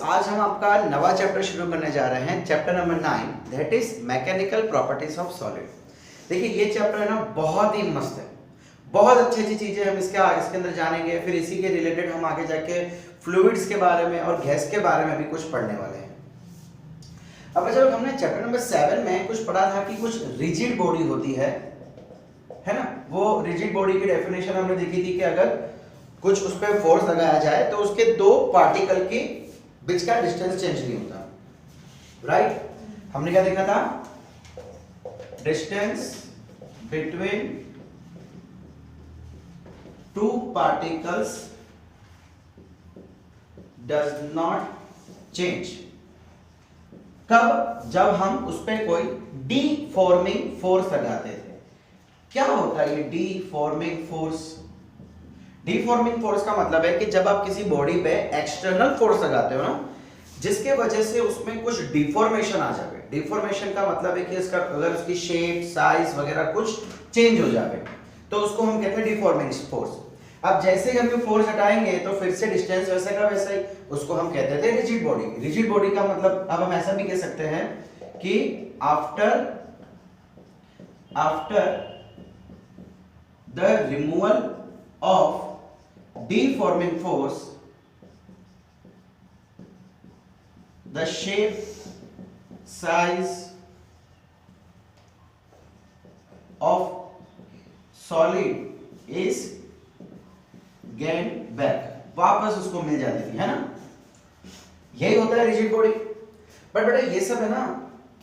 आज हम आपका नवा चैप्टर शुरू करने जा रहे हैं, chapter number 9, that is mechanical properties of solid. देखिए ये चैप्टर है ना बहुत ही मस्त है, बहुत अच्छी अच्छी चीजें हम इसके अंदर जानेंगे। फिर इसी के रिलेटेड हम आगे जाके फ्लूइड्स के बारे में और गैस के बारे में भी कुछ पढ़ने वाले हैं। अब जब हमने चैप्टर नंबर 7 में कुछ पढ़ा था कि कुछ रिजिड बॉडी होती है ना, वो रिजिड बॉडी की डेफिनेशन हमने देखी थी कि अगर कुछ उस पर फोर्स लगाया जाए तो उसके दो पार्टिकल के बीच का डिस्टेंस चेंज नहीं होता, राइट। हमने क्या देखा था? Distance between two particles does not change. कब? जब हम उस पर कोई डीफॉर्मिंग फोर्स लगाते थे। क्या होता है ये डीफॉर्मिंग फोर्स? डीफॉर्मिंग फोर्स का मतलब है कि जब आप किसी बॉडी पे एक्सटर्नल फोर्स लगाते हो ना, जिसके वजह से उसमें कुछ डिफॉर्मेशन आ जाए। डिफॉर्मेशन का मतलब है कि इसका अगर उसकी शेप, साइज वगैरह कुछ चेंज हो जाए तो उसको हम कहते हैं डिफॉर्मिंग फोर्स। अब जैसे ही हम ये फोर्स हटाएंगे तो फिर से डिस्टेंस वैसे का वैसा ही, उसको हम कहते थे रिजिड बॉडी। रिजिड बॉडी का मतलब अब हम ऐसा भी कह सकते हैं कि after the removal of deforming force, the shape, size of solid is gained back, वापस उसको मिल जाती थी, है ना। यही होता है रिजिड बॉडी। बट बेटा ये सब है ना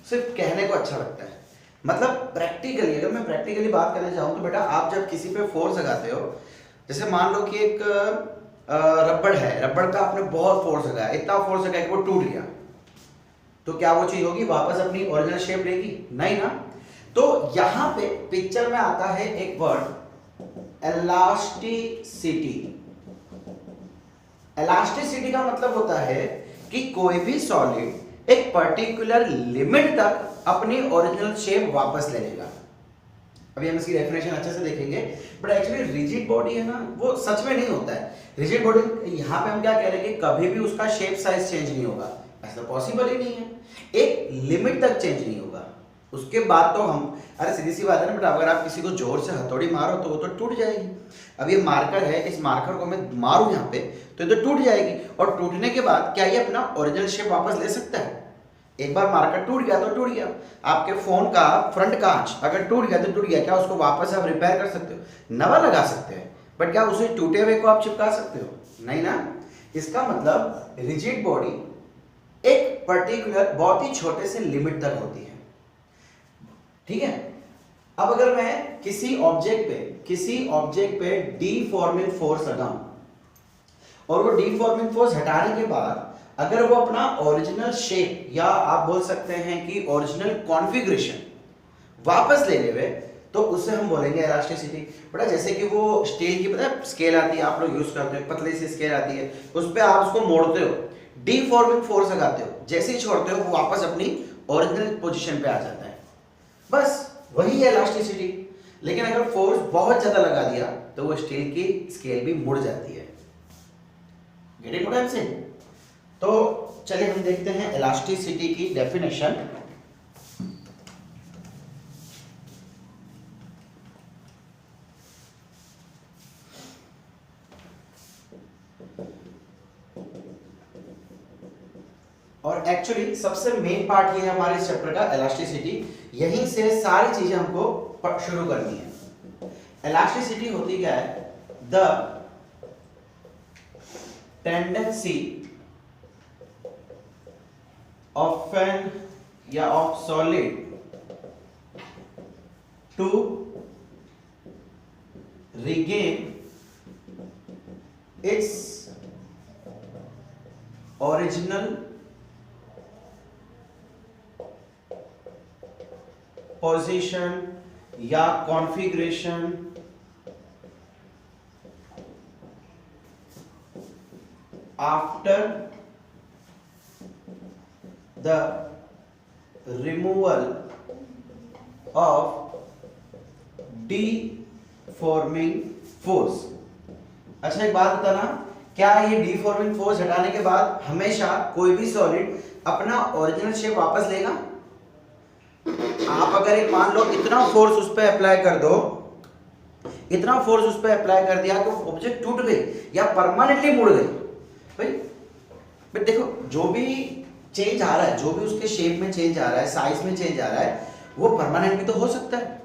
सिर्फ कहने को अच्छा लगता है, मतलब प्रैक्टिकली अगर मैं प्रैक्टिकली बात करना चाहूं तो बेटा आप जब किसी पे फोर्स लगाते हो, जैसे मान लो कि एक रबड़ है, रबड़ का आपने बहुत फोर्स लगाया, इतना फोर्स लगाया कि वो टूट गया, तो क्या वो चीज होगी वापस अपनी ओरिजिनल शेप लेगी? नहीं ना। तो यहां पे पिक्चर में आता है एक वर्ड एलास्टिसिटी। एलास्टिसिटी का मतलब होता है कि कोई भी सॉलिड एक पर्टिकुलर लिमिट तक अपनी ओरिजिनल शेप वापस ले लेगा। अभी हम इसकी डेफिनेशन अच्छे से देखेंगे, बट एक्चुअली रिजिड बॉडी है ना वो सच में नहीं होता है। रिजिड बॉडी यहाँ पे हम क्या कह रहे हैं कि कभी भी उसका शेप साइज चेंज नहीं होगा, ऐसा पॉसिबल ही नहीं है। एक लिमिट तक चेंज नहीं होगा, उसके बाद तो हम अरे सीधी सी बात है ना बेटा, अगर आप किसी को जोर से हथौड़ी मारो तो वो तो टूट जाएगी। अब ये मार्कर है, इस मार्कर को मैं मारूं यहाँ पे तो ये तो टूट जाएगी, और टूटने के बाद क्या ये अपना ओरिजिनल शेप वापस ले सकता है? एक बार मार्कर टूट गया तो टूट गया। आपके फोन का फ्रंट कांच अगर टूट गया तो टूट गया, क्या उसको वापस आप रिपेयर कर सकते हो? नवा लगा सकते हैं, बट क्या उसे टूटे हुए को आप चिपका सकते हो? नहीं ना। इसका मतलब रिजिड बॉडी एक पर्टिकुलर बहुत ही छोटे से लिमिट तक होती है, ठीक है। अब अगर मैं किसी ऑब्जेक्ट पे डीफॉर्मिंग फोर्स लगाऊं और वो डीफॉर्मिंग फोर्स हटाने के बाद अगर वो अपना ओरिजिनल शेप या आप बोल सकते हैं कि ओरिजिनल कॉन्फ़िगरेशन वापस ले लेवे तो उसे हम बोलेंगे इलास्टिसिटी। बड़ा जैसे कि वो स्टील की पता है स्केल आती है, आप लोग यूज करते हो, पतली सी स्केल आती है, उस पर आप उसको मोड़ते हो, डीफॉर्मिंग फोर्स लगाते हो, जैसे ही छोड़ते हो वो वापस अपनी ओरिजिनल पोजीशन पे आ जाता है। बस वही है इलास्टिसिटी। लेकिन अगर फोर्स बहुत ज्यादा लगा दिया तो वो स्टील की स्केल भी मुड़ जाती है। Get it what I am saying? तो चलिए हम देखते हैं इलास्टिसिटी की डेफिनेशन। और एक्चुअली सबसे मेन पार्ट ये है हमारे इस चैप्टर का इलास्टिसिटी, यहीं से सारी चीजें हमको शुरू करनी है। इलास्टिसिटी होती क्या है? द टेंडेंसी of an या of solid to regain its original position या configuration after the removal of deforming force। अच्छा एक बात बताना क्या ये डीफॉर्मिंग फोर्स हटाने के बाद हमेशा कोई भी सॉलिड अपना ओरिजिनल शेप वापस लेगा? आप अगर एक मान लो इतना फोर्स उस पर अप्लाई कर दो, इतना फोर्स उस पर अप्लाई कर दिया कि वो ऑब्जेक्ट टूट गई या परमानेंटली मुड़ गई, भाई बट देखो जो भी चेंज आ रहा है, जो भी उसके शेप में चेंज आ रहा है, साइज में चेंज आ रहा है, वो परमानेंट भी तो हो सकता है।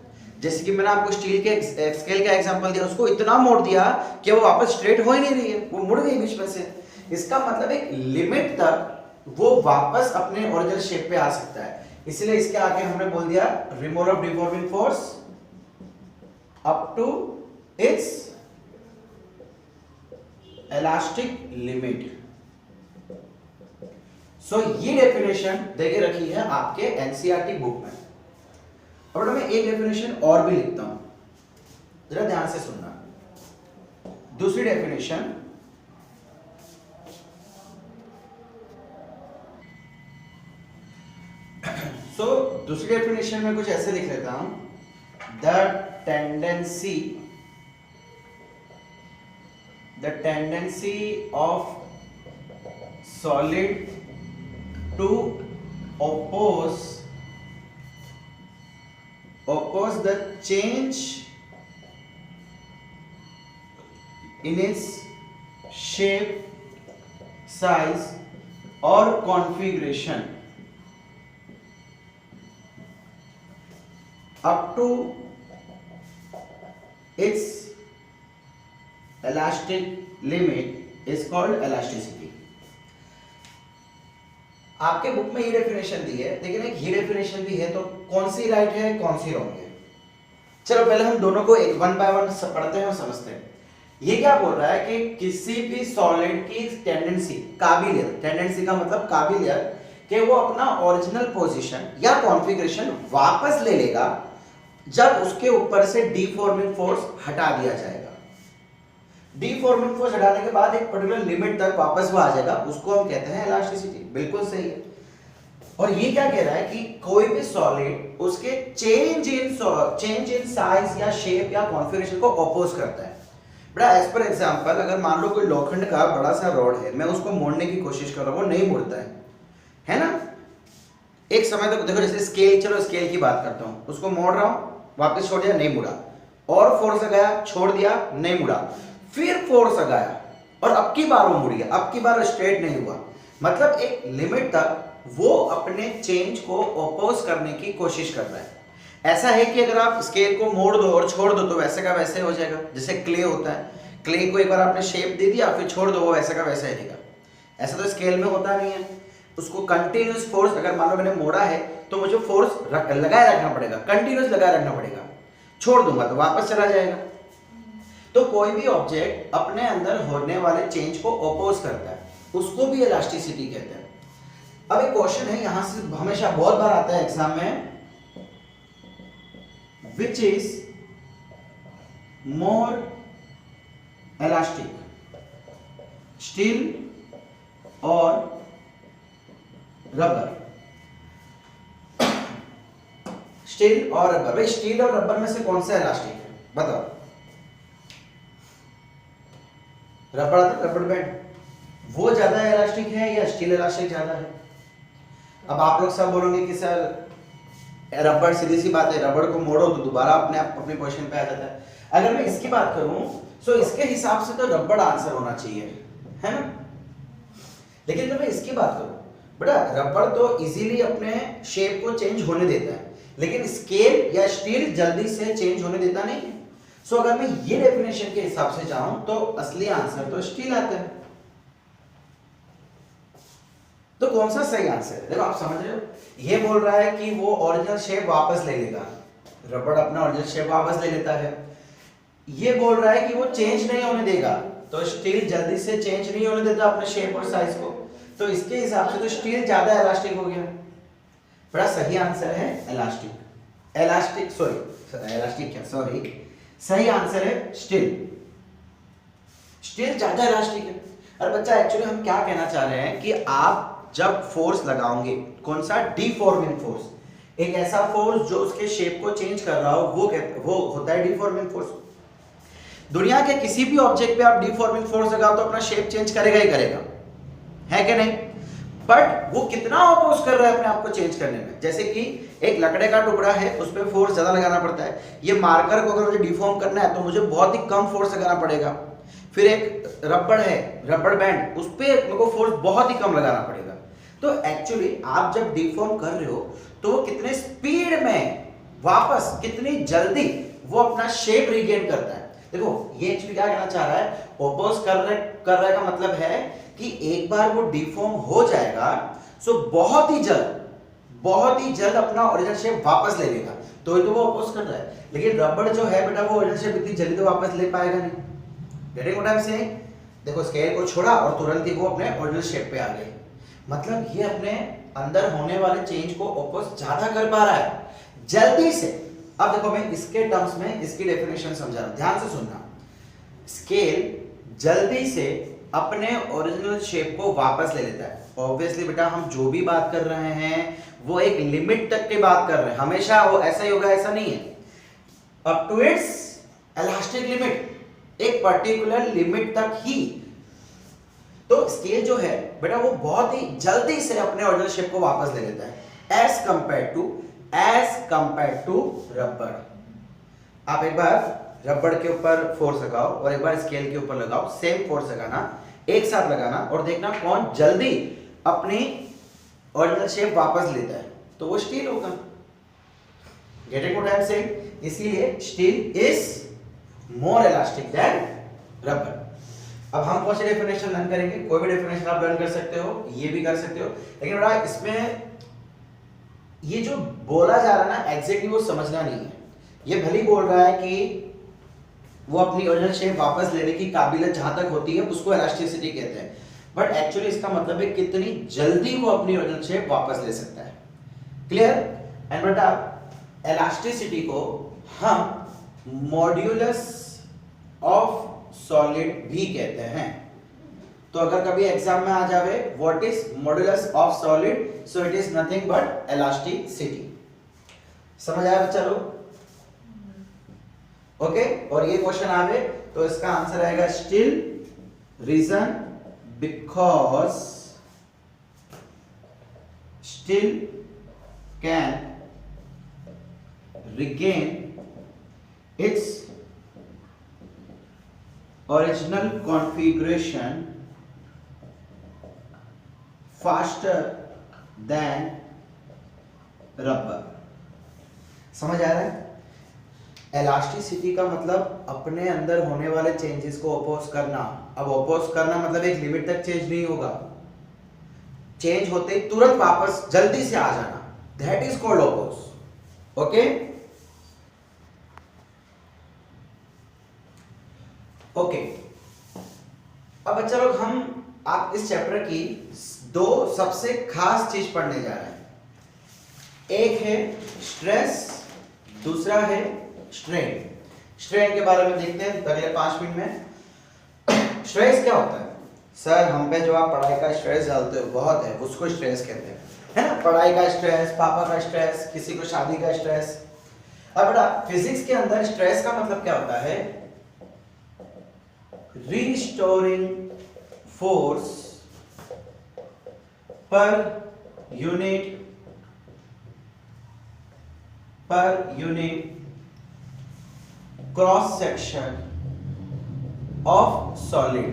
जैसे कि मैंने आपको स्टील के स्केल का एग्जांपल दिया, उसको इतना मोड़ दिया कि वो वापस स्ट्रेट हो ही नहीं रही है, वो मुड़ गई बीच में से। इसका मतलब एक लिमिट तक वो वापस अपने ओरिजिनल शेप पे आ सकता है। इसलिए इसके आगे हमने बोल दिया removal of deforming force up to its elastic limit. So ये डेफिनेशन देके रखी है आपके एनसीईआरटी बुक में। और मैं एक डेफिनेशन और भी लिखता हूं, जरा ध्यान से सुनना। दूसरी डेफिनेशन, दूसरी डेफिनेशन में कुछ ऐसे लिख लेता हूं, the tendency of solid to oppose the change in its shape, size or configuration up to its elastic limit is called elasticity। आपके बुक में ये डेफिनेशन दी है, लेकिन एक ये डेफिनेशन भी है, तो कौन सी राइट है कौन सी रॉन्ग है? चलो पहले हम दोनों को एक वन बाय वन पढ़ते हैं और समझते हैं। ये क्या बोल रहा है कि किसी भी सॉलिड की टेंडेंसी, काबिलियत, टेंडेंसी का मतलब काबिलियत कि वो अपना ओरिजिनल पोजीशन या कॉन्फ़िगरेशन वापस ले लेगा जब उसके ऊपर से डीफॉर्मिंग फोर्स हटा दिया जाएगा। डीफॉर्मिंग फोर्स हटाने के बाद एक पर्टिकुलर लिमिट तक वापस वो आ जाएगा, उसको हम कहते हैं इलास्टिसिटी। बिल्कुल सही है। और ये क्या कह रहा है कि कोई भी सॉलिड उसके चेंज इन साइज या शेप या कॉन्फ़िगरेशन को अपोज करता है। बड़ा एज पर एग्जांपल, अगर मान लो कोई लोखंड का बड़ा सा रॉड है, मैं उसको मोड़ने की कोशिश कर रहा हूं, वो नहीं मुड़ता है ना? एक समय तक देखो, जैसे स्केल, चलो स्केल की बात करता हूं, उसको मोड़ रहा हूं, वापस छोड़ दिया, नहीं मुड़ा, और फोर्स लगाया, छोड़ दिया, नहीं मुड़ा, फिर फोर्स लगाया और अब की बार वो मुड़ गया, अब की बार स्ट्रेट नहीं हुआ। मतलब एक लिमिट तक वो अपने चेंज को अपोज करने की कोशिश कर रहा है। ऐसा है कि अगर आप स्केल को मोड़ दो और छोड़ दो तो वैसे का वैसे हो जाएगा। जैसे क्ले होता है, क्ले को एक बार आपने शेप दे दिया, फिर छोड़ दो, वो वैसे का वैसा ही रहेगा। ऐसा तो स्केल में होता नहीं है। उसको कंटिन्यूस फोर्स, अगर मान लो मैंने मोड़ा है तो मुझे फोर्स लगाए रखना पड़ेगा, कंटिन्यूस लगाए रखना पड़ेगा। छोड़ दूंगा तो वापस चला जाएगा। तो कोई भी ऑब्जेक्ट अपने अंदर होने वाले चेंज को अपोज करता है, उसको भी इलास्टिसिटी कहते हैं। अब एक क्वेश्चन है, यहां से हमेशा बहुत बार आता है एग्जाम में, which is more elastic, steel और रबर? स्टील और रबर, भाई स्टील और रबर में से कौन सा इलास्टिक है बताओ? रबर आता है, रबर बैंड, वो ज्यादा इलास्टिक है या स्टील इलास्टिक ज्यादा है? अब आप लोग सब बोलोगे कि सर रबर, सीधी सी बात है, रबर को मोड़ो तो दोबारा अपने आप अपनी पोजीशन पे आ जाता है। अगर मैं इसकी बात करूं तो इसके हिसाब से तो रबर आंसर होना चाहिए, है ना? लेकिन जब मैं इसकी बात करूं, बेटा रबर तो इजीली अपने शेप को चेंज होने देता है, लेकिन स्केल या स्टील जल्दी से चेंज होने देता नहीं है। सो अगर मैं ये डेफिनेशन के हिसाब से जाऊं तो असली आंसर तो स्टील आता है। तो कौन सा सही आंसर है? देखो आप समझ रहे हो, ये बोल रहा है कि वो ओरिजिनल शेप वापस ले लेगा, रबर अपना ओरिजिनल शेप वापस ले लेता है। ये बोल रहा है कि वो चेंज नहीं होने देगा, तो स्टील जल्दी से चेंज नहीं होने देता अपने शेप और साइज को, तो इसके हिसाब से तो स्टील ज्यादा इलास्टिक हो गया। बड़ा सही आंसर है इलास्टिक। इलास्टिक सॉरी, इलास्टिक क्या, सॉरी, सही आंसर है स्टील। स्टील ज्यादा इलास्टिक है। और बच्चा एक्चुअली हम क्या कहना चाह रहे हैं कि आप जब फोर्स लगाओगे, कौन सा? डीफॉर्मिंग फोर्स, एक ऐसा फोर्स जो उसके शेप को चेंज कर रहा हो, वो होता है डीफॉर्मिंग फोर्स। दुनिया के किसी भी ऑब्जेक्ट पे आप डिफॉर्मिंग फोर्स लगाओ तो अपना शेप चेंज करेगा ही करेगा, है कि नहीं? बट वो कितना अपोज कर रहा है अपने आप को चेंज करने में। जैसे कि एक लकड़े का टुकड़ा है, उस पर फोर्स ज्यादा लगाना पड़ता है। ये मार्कर को अगर मुझे डिफॉर्म करना है तो मुझे बहुत ही कम फोर्स लगाना पड़ेगा। फिर एक रबड़ है, रबड़ बैंड, उस पर मेरे को फोर्स बहुत ही कम लगाना पड़ेगा। तो एक्चुअली आप जब डिफॉर्म कर रहे हो तो वो कितने स्पीड में वापस, कितनी जल्दी वो अपना शेप रिगेन करता है। देखो ये एक्चुअली क्या कहना चाह रहा है, ओपोज कर रहे का मतलब है कि एक बार वो डिफॉर्म हो जाएगा सो बहुत ही जल्द अपना ओरिजिनल शेप वापस ले लेगा, तो ही तो वो ओपोज कर रहा है। लेकिन रबड़ जो है बेटा वो ओरिजिनल शेप इतनी जल्दी तो वापस ले पाएगा नहीं। Getting what I am saying? देखो स्केल को छोड़ा और तुरंत ही वो अपने ओरिजिनल शेप पे आ गए। मतलब ये अपने अंदर होने वाले चेंज को ओपोज ज्यादा कर पा रहा है जल्दी से। अब देखो मैं इसके टर्म्स में इसकी डेफिनेशन समझा रहा हूं, ध्यान से सुनना। स्केल जल्दी से अपने ओरिजिनल शेप को वापस ले लेता है। ऑब्वियसली बेटा हम जो भी बात कर रहे हैं वो एक लिमिट तक की बात कर रहे हैं, हमेशा वो ऐसा ही होगा ऐसा नहीं है। Up to its elastic limit, एक पर्टिकुलर लिमिट तक ही। तो स्केल जो है बेटा वो बहुत ही जल्दी से अपने ओरिजिनल शेप को वापस ले लेता है एज कंपेयर टू रबड़। आप एक बार रबड़ के ऊपर फोर्स लगाओ और एक बार स्केल के ऊपर लगाओ, सेम फोर्स लगाना, एक साथ लगाना और देखना कौन जल्दी अपनी ओरिजिनल शेप वापस लेता है, तो वो स्टील होगा। Getting what I am saying? इसीलिए steel is more elastic than रबड़। अब हम कौन सी डेफिनेशन लर्न करेंगे? कोई भी डेफिनेशन आप लर्न कर सकते हो, ये भी कर सकते हो, लेकिन बड़ा इसमें ये जो बोला जा रहा है ना एग्जैक्टली वो समझना नहीं है। ये भले ही बोल रहा है कि वो अपनी ओरिजिनल शेप वापस लेने की काबिलियत जहां तक होती है उसको इलास्टिसिटी कहते हैं, बट एक्चुअली इसका मतलब है कितनी जल्दी वो अपनी ओरिजिनल शेप वापस ले सकता है। क्लियर? एंड बेटा इलास्टिसिटी को हम मॉड्यूलस ऑफ सॉलिड भी कहते हैं। तो अगर कभी एग्जाम में आ जावे what is modulus of solid, so it is nothing but elasticity. समझ आया बच्चा लोग? ओके, और ये क्वेश्चन आवे तो इसका आंसर आएगा still, reason because still can regain its original configuration faster than rubber. समझ आ रहा है? इलास्टिसिटी का मतलब अपने अंदर होने वाले चेंजेस को अपोज करना। अब अपोज करना मतलब एक लिमिट तक चेंज नहीं होगा, चेंज होते ही तुरंत वापस जल्दी से आ जाना, that is called oppose. Okay okay, अब बच्चा लोग हम आप इस चैप्टर की दो सबसे खास चीज पढ़ने जा रहे हैं। एक है स्ट्रेस, दूसरा है स्ट्रेन। स्ट्रेन के बारे में देखते हैं अगले 5 मिनट में। स्ट्रेस क्या होता है? सर हम पे जो आप पढ़ाई का स्ट्रेस डालते हो बहुत है, उसको स्ट्रेस कहते हैं, है ना? पढ़ाई का स्ट्रेस, पापा का स्ट्रेस, किसी को शादी का स्ट्रेस। अब बेटा फिजिक्स के अंदर स्ट्रेस का मतलब क्या होता है? Restoring force per unit cross section of solid.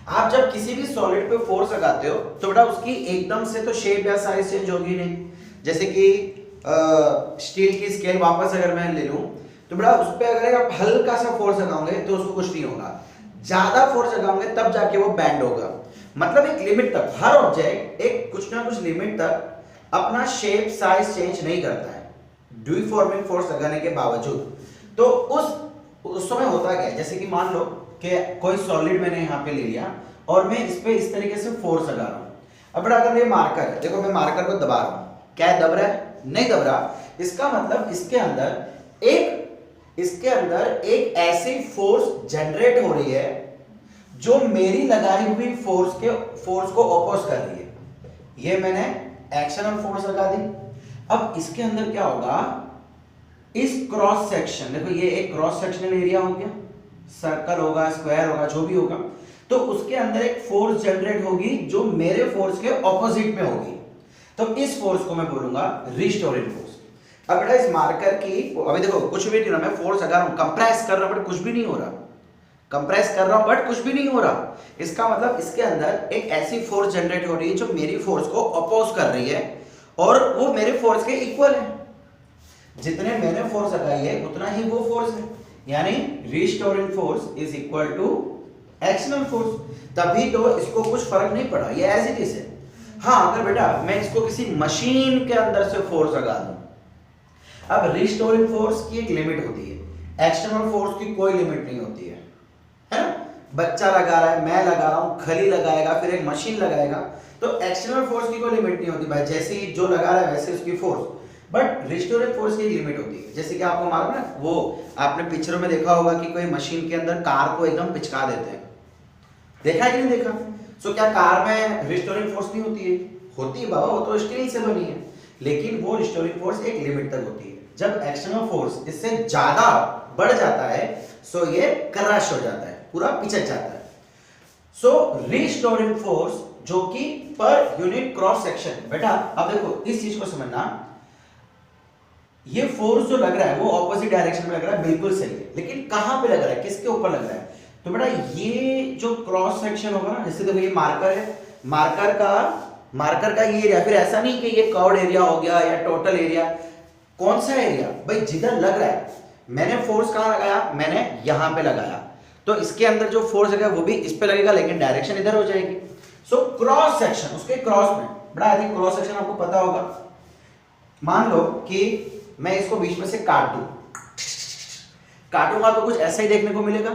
आप जब किसी भी सॉलिड पे फोर्स लगाते हो तो बेटा उसकी एकदम से तो शेप या साइज चेंज होगी नहीं। जैसे कि स्टील की स्केल वापस अगर मैं ले लूं तो बेटा उस पे अगर आप हल्का सा फोर्स लगाओगे तो उसको कुछ नहीं होगा, ज्यादा फोर्स लगाओगे तब जाके वो बैंड होगा। मतलब एक लिमिट तक हर ऑब्जेक्ट एक कुछ ना कुछ लिमिट तक अपना शेप साइज चेंज नहीं करता है डिफॉर्मिंग फोर्स लगाने के बावजूद। तो उस समय होता क्या है, जैसे कि मान लो कि कोई सॉलिड मैंने यहाँ पे ले लिया और मैं इस पे इस तरीके से फोर्स लगा रहा हूँ। अब बेटा अगर ये मार्कर है, देखो मैं मार्कर को दबा रहा हूँ, क्या दब रहा है? नहीं दब रहा। इसका मतलब इसके अंदर एक ऐसी फोर्स जनरेट हो रही है जो मेरी लगाई हुई फोर्स को अपोज कर रही है। ये मैंने एक्शनल फोर्स लगा दी। अब इसके अंदर क्या होगा? इस क्रॉस सेक्शन, देखो ये एक क्रॉस सेक्शनल एरिया हो गया, सर्कल होगा, स्क्वायर होगा, जो भी होगा, तो उसके अंदर एक फोर्स जनरेट होगी जो मेरे फोर्स के ऑपोजिट में होगी। तो इस फोर्स को मैं बोलूंगा रिस्टोरिंग फोर्स। अब बेटा इस मार्कर की, अभी देखो कुछ भी नहीं हो रहा, मैं फोर्स लगा रहा हूं, कंप्रेस कर रहा हूं बट कुछ भी नहीं हो रहा, कंप्रेस कर रहा हूं बट कुछ भी नहीं हो रहा। इसका मतलब इसके अंदर एक ऐसी फोर्स जनरेट हो रही है जो मेरी फोर्स को अपोज कर रही है और वो मेरे फोर्स के इक्वल है। जितने मैंने फोर्स लगाई है उतना ही वो फोर्स है, यानी restoring force is equal to external force. तभी तो इसको कुछ फर्क नहीं पड़ा, ये एज इट इज है। हाँ, अगर बेटा मैं इसको किसी मशीन के अंदर से फोर्स लगा दूं, अब रिस्टोरिंग फोर्स की एक लिमिट होती है, एक्सटर्नल फोर्स की कोई लिमिट नहीं होती है ना। बच्चा लगा रहा है, मैं लगा रहा हूं, खली लगाएगा, फिर एक मशीन लगाएगा, तो एक्सटर्नल फोर्स की कोई लिमिट नहीं होती भाई, जैसे ही जो लगा रहा है वैसे उसकी फोर्स। बट रिस्टोरिंग फोर्स की एक लिमिट होती है, जैसे कि आपको मालूम है ना, वो आपने पिक्चरों में देखा होगा कि कोई मशीन के अंदर कार को एकदम पिचका देते हैं, देखा है कि नहीं देखा? सो क्या कार में रिस्टोरिंग फोर्स नहीं होती है? होती है बाबा, वो तो स्टील से बनी है, लेकिन वो रिस्टोरिंग फोर्स एक लिमिट तक होती है। जब एक्सटर्नल फोर्स इससे ज्यादा बढ़ जाता है सो ये क्रश हो जाता है, पूरा पिचक जाता है। सो रिस्टोरिंग फोर्स जो कि पर यूनिट क्रॉस सेक्शन, बेटा अब देखो इस चीज को समझना, ये फोर्स जो लग रहा है वो ऑपोजिट डायरेक्शन में लग रहा है, बिल्कुल सही है, लेकिन कहां पे लग रहा है, किसके ऊपर लग रहा है? तो बेटा ये जो क्रॉस सेक्शन होगा ना, जैसे देखो ये मार्कर है, मार्कर का ये एरिया, फिर ऐसा नहीं कि ये कर्व्ड एरिया हो गया या टोटल एरिया, कौन सा एरिया भाई? जिधर लग रहा है, मैंने फोर्स कहां लगाया, मैंने यहां पे लगाया, तो इसके अंदर जो फोर्स लगेगा वो भी इस पे लगेगा, लेकिन डायरेक्शन इधर हो जाएगी। सो क्रॉस सेक्शन, उसके क्रॉस में, बड़ा आई थिंक क्रॉस सेक्शन आपको पता होगा। मान लो कि मैं इसको बीच में से काटूंगा तो कुछ ऐसा ही देखने को मिलेगा।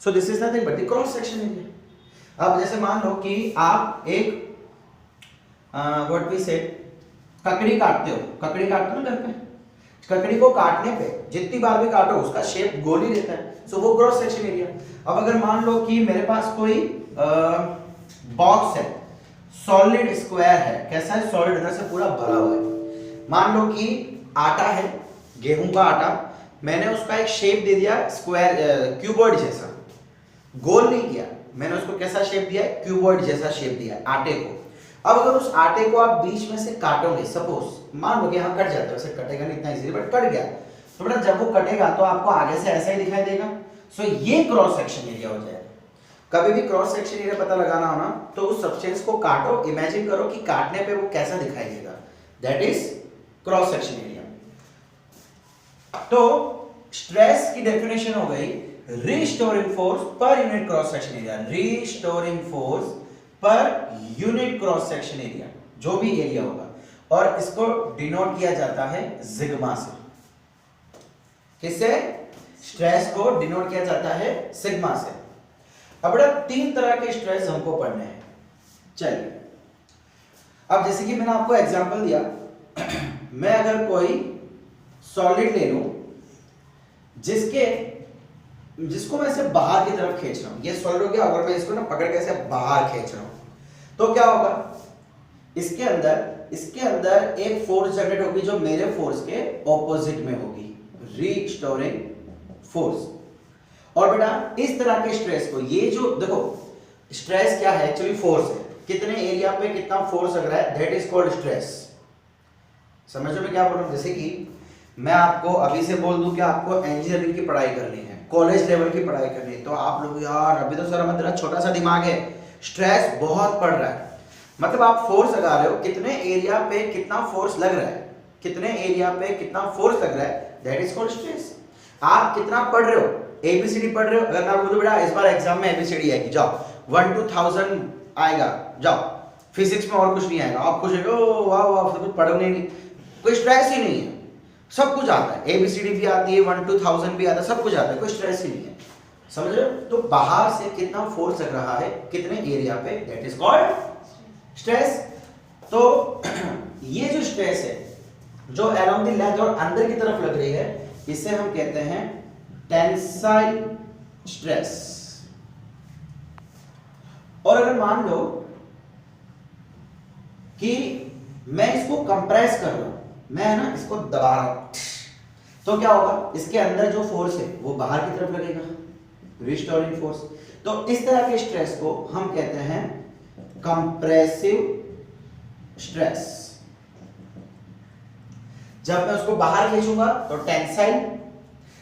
So this is nothing but the cross section area. अब जैसे मान लो कि आप एक व्हाट वी से ककड़ी काटते हो, ना घर पे, ककड़ी को काटने पे जितनी बार भी काटो उसका शेप गोल ही रहता है, सो वो क्रॉस सेक्शन एरिया। अब अगर मान लो कि मेरे पास कोई बॉक्स है, सॉलिड स्क्वायर है, कैसा है? सॉलिड, इधर से पूरा भरा हुआ है। मान लो कि आटा है, गेहूं का आटा, मैंने उसका एक शेप दे दिया स्क्वायर, क्यूबॉइड जैसा, गोल नहीं किया, मैंने उसको कैसा शेप दिया है? क्यूबॉइड जैसा शेप दिया है आटे को। अब अगर उस आटे को आप बीच में से काटोगे, सपोज मान लो कि यहाँ कट जाता है, वैसे कटेगा नहीं इतना इजीली बट कट गया, तो बेटा जब वो कटेगा तो आपको आगे से ऐसा ही दिखाई देगा। सो ये क्रॉस सेक्शन एरिया हो जाएगा। कभी भी क्रॉस सेक्शन एरिया पता लगाना हो ना, तो उस सब्सटेंस को काटो, इमेजिन करो कि काटने पे वो कैसा दिखाई देगा, that is cross section area. तो स्ट्रेस की डेफिनेशन हो गई restoring force per unit cross section area, restoring force per unit cross section area, जो भी एरिया होगा, और इसको डिनोट किया जाता है सिग्मा से। किससे? स्ट्रेस को डिनोट किया जाता है सिग्मा से। अब बेटा तीन तरह के स्ट्रेस हमको पढ़ने हैं, चलिए। अब जैसे कि मैंने आपको एग्जांपल दिया, मैं अगर कोई सॉलिड ले लूं जिसको मैं ऐसे बाहर की तरफ खींच रहा हूं, ये सॉलिड हो गया, अगर मैं इसको ना पकड़ के ऐसे बाहर खींच रहा हूं तो क्या होगा? इसके अंदर एक फोर्स जनरेट होगी जो मेरे फोर्स के ऑपोजिट में होगी, रिस्टोरिंग फोर्स। और बेटा इस तरह के स्ट्रेस को, ये जो देखो स्ट्रेस क्या है, एक्चुअली फोर्स है, कितने एरिया पे कितना फोर्स लग रहा है, दैट इज कॉल्ड स्ट्रेस। समझ में क्या बोल रहा हूं? जैसे कि मैं आपको अभी से बोल दूं कि आपको इंजीनियरिंग की पढ़ाई करनी है, कॉलेज लेवल की पढ़ाई करनी है, तो आप लोग यार अभी तो सर मेरा छोटा सा दिमाग है, स्ट्रेस बहुत पड़ रहा है, मतलब आप फोर्स लगा रहे हो, कितने एरिया पे कितना फोर्स लग रहा है, कितने एरिया पे कितना फोर्स लग रहा है, दैट इज कॉल्ड स्ट्रेस। आप कितना पढ़ रहे हो, एबीसीडी पढ़ रहे हो, अगर मैं बोलूं बेटा इस बार एग्जाम में एबीसीडी आएगी, जाओ 1 to 1000 आएगा, जाओ, फिजिक्स में और कुछ नहीं आएगा, आप खुश हो, वाह वाह सब कुछ पढ़ोगे नहीं, कोई स्ट्रेस ही नहीं है, सब कुछ आता है, एबीसीडी भी आती है, 1 to 1000 भी आता है, सब कुछ आता है, कोई स्ट्रेस ही नहीं है। समझ रहे हो? तो बाहर से कितना फोर्स लग रहा है कितने एरिया पे, दैट इज कॉल्ड स्ट्रेस। तो ये जो स्ट्रेस है जो अलोंग द लेंथ और अंदर की तरफ लग रही है, इसे हम कहते हैं टेंसाइल स्ट्रेस। और अगर मान लो कि मैं इसको कंप्रेस कर रहा हूं, मैं ना इसको दबा रहा हूं, तो क्या होगा, इसके अंदर जो फोर्स है वो बाहर की तरफ लगेगा, रिस्टोरिंग फोर्स। तो इस तरह के स्ट्रेस को हम कहते हैं कंप्रेसिव स्ट्रेस। जब मैं उसको बाहर खींचूंगा तो टेंसाइल,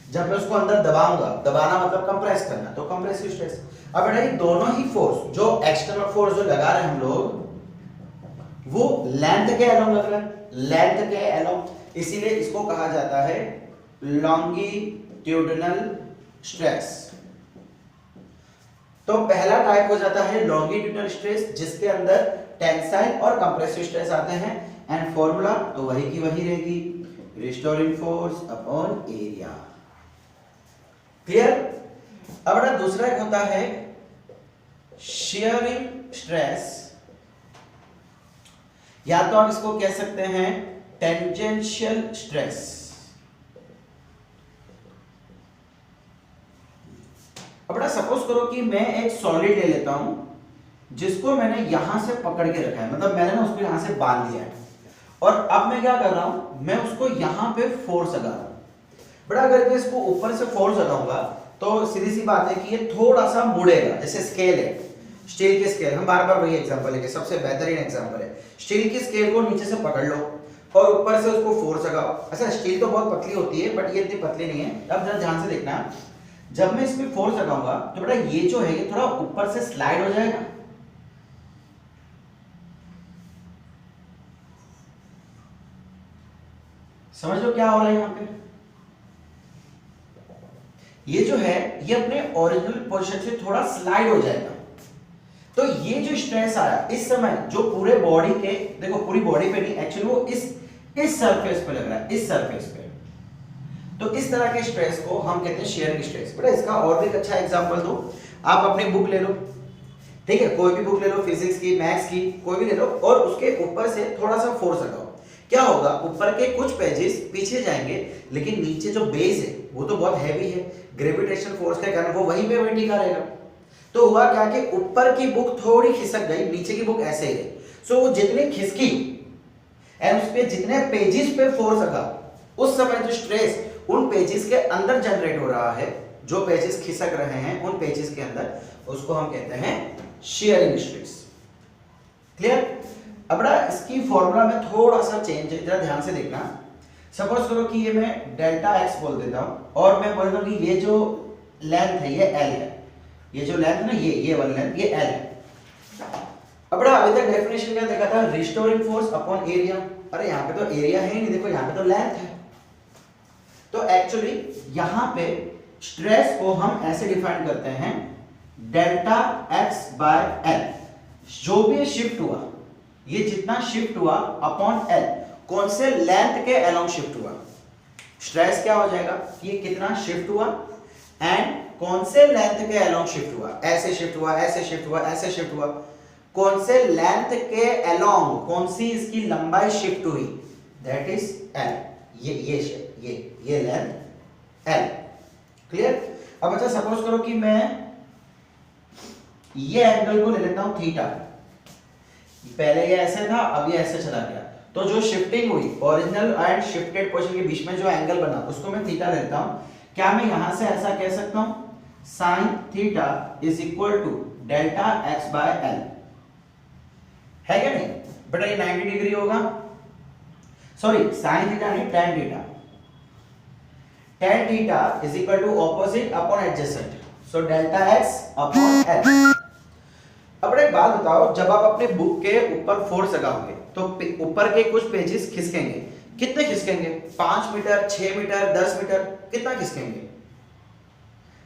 जब मैं उसको अंदर दबाऊंगा, दबाना मतलब कंप्रेस करना, तो कंप्रेसिव स्ट्रेस। अब बेटा ये दोनों ही फोर्स, जो एक्सटर्नल फोर्स जो लगा रहे हैं हम लोग, वो लेंथ के अलोंग लग रहा है, लेंथ के अलोंग, इसीलिए इसको कहा जाता है लॉन्गिट्यूडिनल स्ट्रेस। तो पहला टाइप हो जाता है लॉन्गिट्यूडिनल स्ट्रेस, जिसके अंदर टेंसाइल और कंप्रेसिव स्ट्रेस आते हैं, एंड फॉर्मूला तो वही की वही रहेगी, restoring force upon area. Clear? अब बेटा दूसरा एक होता है शियरिंग स्ट्रेस, या तो आप इसको कह सकते हैं टेंजेंशियल स्ट्रेस। अब बेटा सपोज करो कि मैं एक सॉलिड ले लेता हूं जिसको मैंने यहां से पकड़ के रखा है, मतलब मैंने ना उसको यहां से बांध लिया है, और अब मैं क्या कर रहा हूं, मैं उसको यहां पे फोर्स लगा रहा हूं। बेटा अगर मैं इसको ऊपर से फोर्स लगाऊंगा तो सीधी सी बात है कि ये थोड़ा सा मुड़ेगा, जैसे स्केल है, स्टील की स्केल, हम बार बार वही एग्जांपल लेंगे, सबसे बेहतरीन एग्जांपल है, स्टील की स्केल को नीचे से पकड़ लो और ऊपर से उसको फोर्स लगाओ। अच्छा स्टील तो बहुत पतली होती है, बट ये इतनी पतली नहीं है। अब जरा ध्यान से देखना, जब मैं इसमें फोर्स लगाऊंगा तो बेटा ये जो है ये थोड़ा ऊपर से स्लाइड हो जाएगा, समझ लो क्या हो रहा है यहां पे। ये जो है ये अपने ओरिजिनल पोजीशन से थोड़ा स्लाइड हो जाएगा। तो ये जो स्ट्रेस आया इस समय, जो पूरे बॉडी के, देखो पूरी बॉडी पे नहीं, एक्चुअली वो इस सरफेस पे लग रहा है, इस सरफेस पे। तो इस तरह के स्ट्रेस को हम कहते हैं शियरिंग स्ट्रेस। बेटा इसका और भी एक अच्छा एग्जांपल दो, आप अपनी बुक ले लो, ठीक है, कोई भी बुक ले लो, फिजिक्स की, मैथ्स की, कोई भी ले लो, और उसके ऊपर से थोड़ा सा फोर्स लगाओ। क्या होगा, ऊपर के कुछ पेजेस पीछे जाएंगे, लेकिन नीचे जो बेस है वो तो बहुत हैवी है, ग्रेविटेशनल फोर्स के कारण वो वहीं पे टिका रहेगा। तो हुआ क्या कि ऊपर की बुक थोड़ी खिसक गई, नीचे की बुक ऐसे ही रही। सो वो जितनी खिसकी एंड उस पे जितने पेजेस पे फोर्स लगा, उस समय जो स्ट्रेस उन पेजेस के अंदर जनरेट हो रहा है, जो पेजेस खिसक रहे हैं उन पेजेस के अंदर, उसको हम कहते हैं शियरिंग स्ट्रेस। क्लियर? अब ना इसकी फॉर्मूला में थोड़ा सा चेंज है, जरा ध्यान से देखना। सपोज करो कि ये मैं डेल्टा एक्स बोल देता हूं और मैं बोल रहा हूं कि ये जो लेंथ है ये एल है, ये जो लेंथ ना ये वाली लेंथ ये एल है। अब बड़ा अभी तक डेफिनेशन क्या देखा था, रिस्टोरिंग फोर्स अपॉन एरिया। अरे यहाँ पे तो एरिया है ही नहीं, देखो यहाँ पे तो लेंथ है। तो एक्चुअली यहाँ पे स्ट्रेस को हम ऐसे डिफाइन करते हैं, डेल्टा एक्स बाय एल। जो भी शिफ्ट हुआ, ये जितना शिफ्ट हुआ अपॉन एल, कौन से लेंथ के अलोंग शिफ्ट हुआ, स्ट्रेस क्या हो जाएगा कि ये कितना शिफ्ट हुआ एंड कौन से लेंथ के अलोंग शिफ्ट हुआ, ऐसे शिफ्ट हुआ, ऐसे शिफ्ट हुआ, ऐसे शिफ्ट हुआ, कौन से लेंथ के अलोंग, कौन सी इसकी लंबाई शिफ्ट हुई, दैट इज एल। ये लेंथ एल। क्लियर? अब अच्छा सपोज करो कि मैं ये एंगल को ले लेता हूं थीटा, पहले ये ऐसे था, अब ये ऐसे चला गया, तो जो शिफ्टिंग हुई ओरिजिनल एंड शिफ्टेड पोजीशन के बीच में जो एंगल बना उसको मैं थीटा लेता हूं। क्या मैं यहां से ऐसा कह सकता हूं, sine theta is equal to delta x by L, है क्या नहीं? बेटा ये 90 डिग्री होगा, सॉरी साइन थीटा नहीं, tan theta, tan theta is equal to opposite upon adjacent, so delta X upon L. अब एक बात बताओ, जब आप अपने बुक के ऊपर फोर्स लगाओगे तो ऊपर के कुछ पेजेस खिसकेंगे, कितने खिसकेंगे, 5 मीटर, 6 मीटर, 10 मीटर, कितना खिसकेंगे?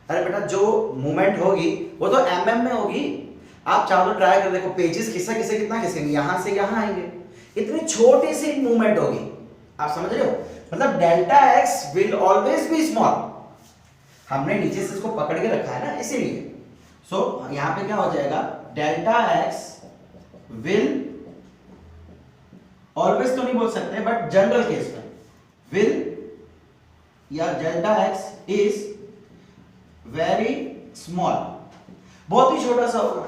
अरे बेटा जो मूवमेंट होगी वो तो mm में होगी। आप चाहो तो ट्राई कर देखो, पेजेस खिसक कितना खिसकेंगे, यहां से यहां आएंगे, इतनी छोटी सी मूवमेंट होगी। आप समझ रहे हो? मतलब delta x will always be small, हमने नीचे से इसको पकड़ के रखा है ना, इसीलिए। सो यहां पे क्या हो जाएगा, डेल्टा एक्स विल, ऑलवेज तो नहीं बोल सकते बट जनरल केस में विल या delta x is very small, बहुत ही छोटा सा होगा।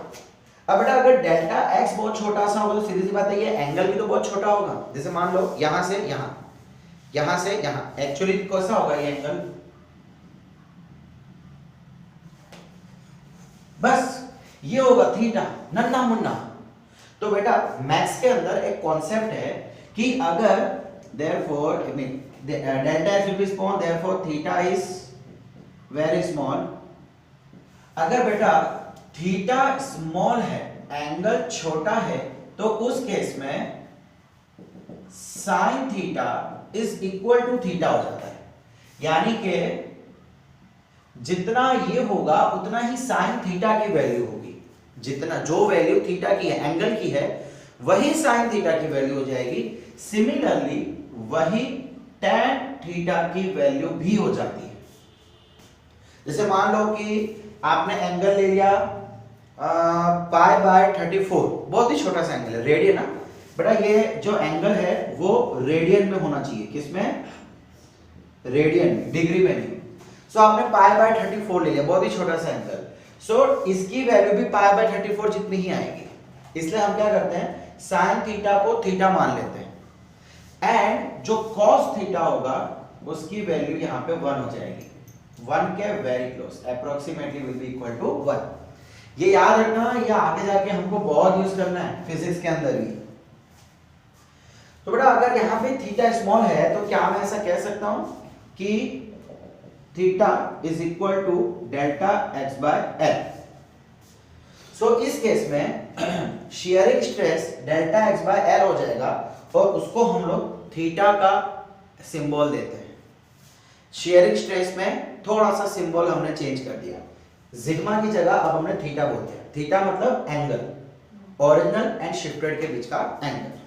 अब बेटा अगर डेल्टा एक्स बहुत छोटा सा होगा तो सीधी सी बात है ये एंगल भी तो बहुत छोटा होगा। जैसे मान लो यहां से यहां यहां से यहां, एक्चुअली कैसा होगा ये एंगल, बस ये होगा थीटा, नन्ना मुन्ना। तो बेटा मैथ्स के अंदर एक कॉन्सेप्ट है कि अगर therefore delta x will be small, therefore theta is very small। अगर बेटा थीटा स्मॉल है, एंगल छोटा है, तो उस केस में sine theta is equal to theta हो जाता है। यानी कि जितना ये होगा उतना ही साइन थीटा की वैल्यू होगी, जितना जो वैल्यू थीटा की है, एंगल की है, वही साइन थीटा की वैल्यू हो जाएगी। सिमिलरली वही tan थीटा की वैल्यू भी हो जाती है। जैसे मान लो कि आपने एंगल ले लिया π/34, बहुत ही छोटा सा एंगल है, रेडियन ना बेटा, ये जो एंगल है वो रेडियन में होना चाहिए, किसमें, रेडियन, डिग्री में नहीं। सो आपने π/34 ले लिया, बहुत ही छोटा सा एंगल, सो इसकी वैल्यू भी π/34 जितनी ही आएगी। इसलिए हम क्या करते हैं, साइन थीटा को थीटा मान लेते हैं, एंड जो कॉस थीटा होगा उसकी वैल्यू यहां पे 1 हो जाएगी, 1 के very close, approximately will be equal to 1। ये याद रखना, ये आगे जाके हमको बहुत यूज करना है फिजिक्स के अंदर भी। तो बेटा अगर यहां पे थीटा स्मॉल है तो क्या मैं ऐसा कह सकता हूं कि theta is equal to delta x by l. So इस केस में shearing stress delta x by l हो जाएगा, और उसको हम लोग थीटा का सिंबल देते हैं। शियरिंग स्ट्रेस में थोड़ा सा सिंबल हमने चेंज कर दिया, सिग्मा की जगह अब हमने थीटा बोल दिया। थीटा मतलब एंगल, ओरिजिनल एंड शिफ्टेड के बीच का एंगल।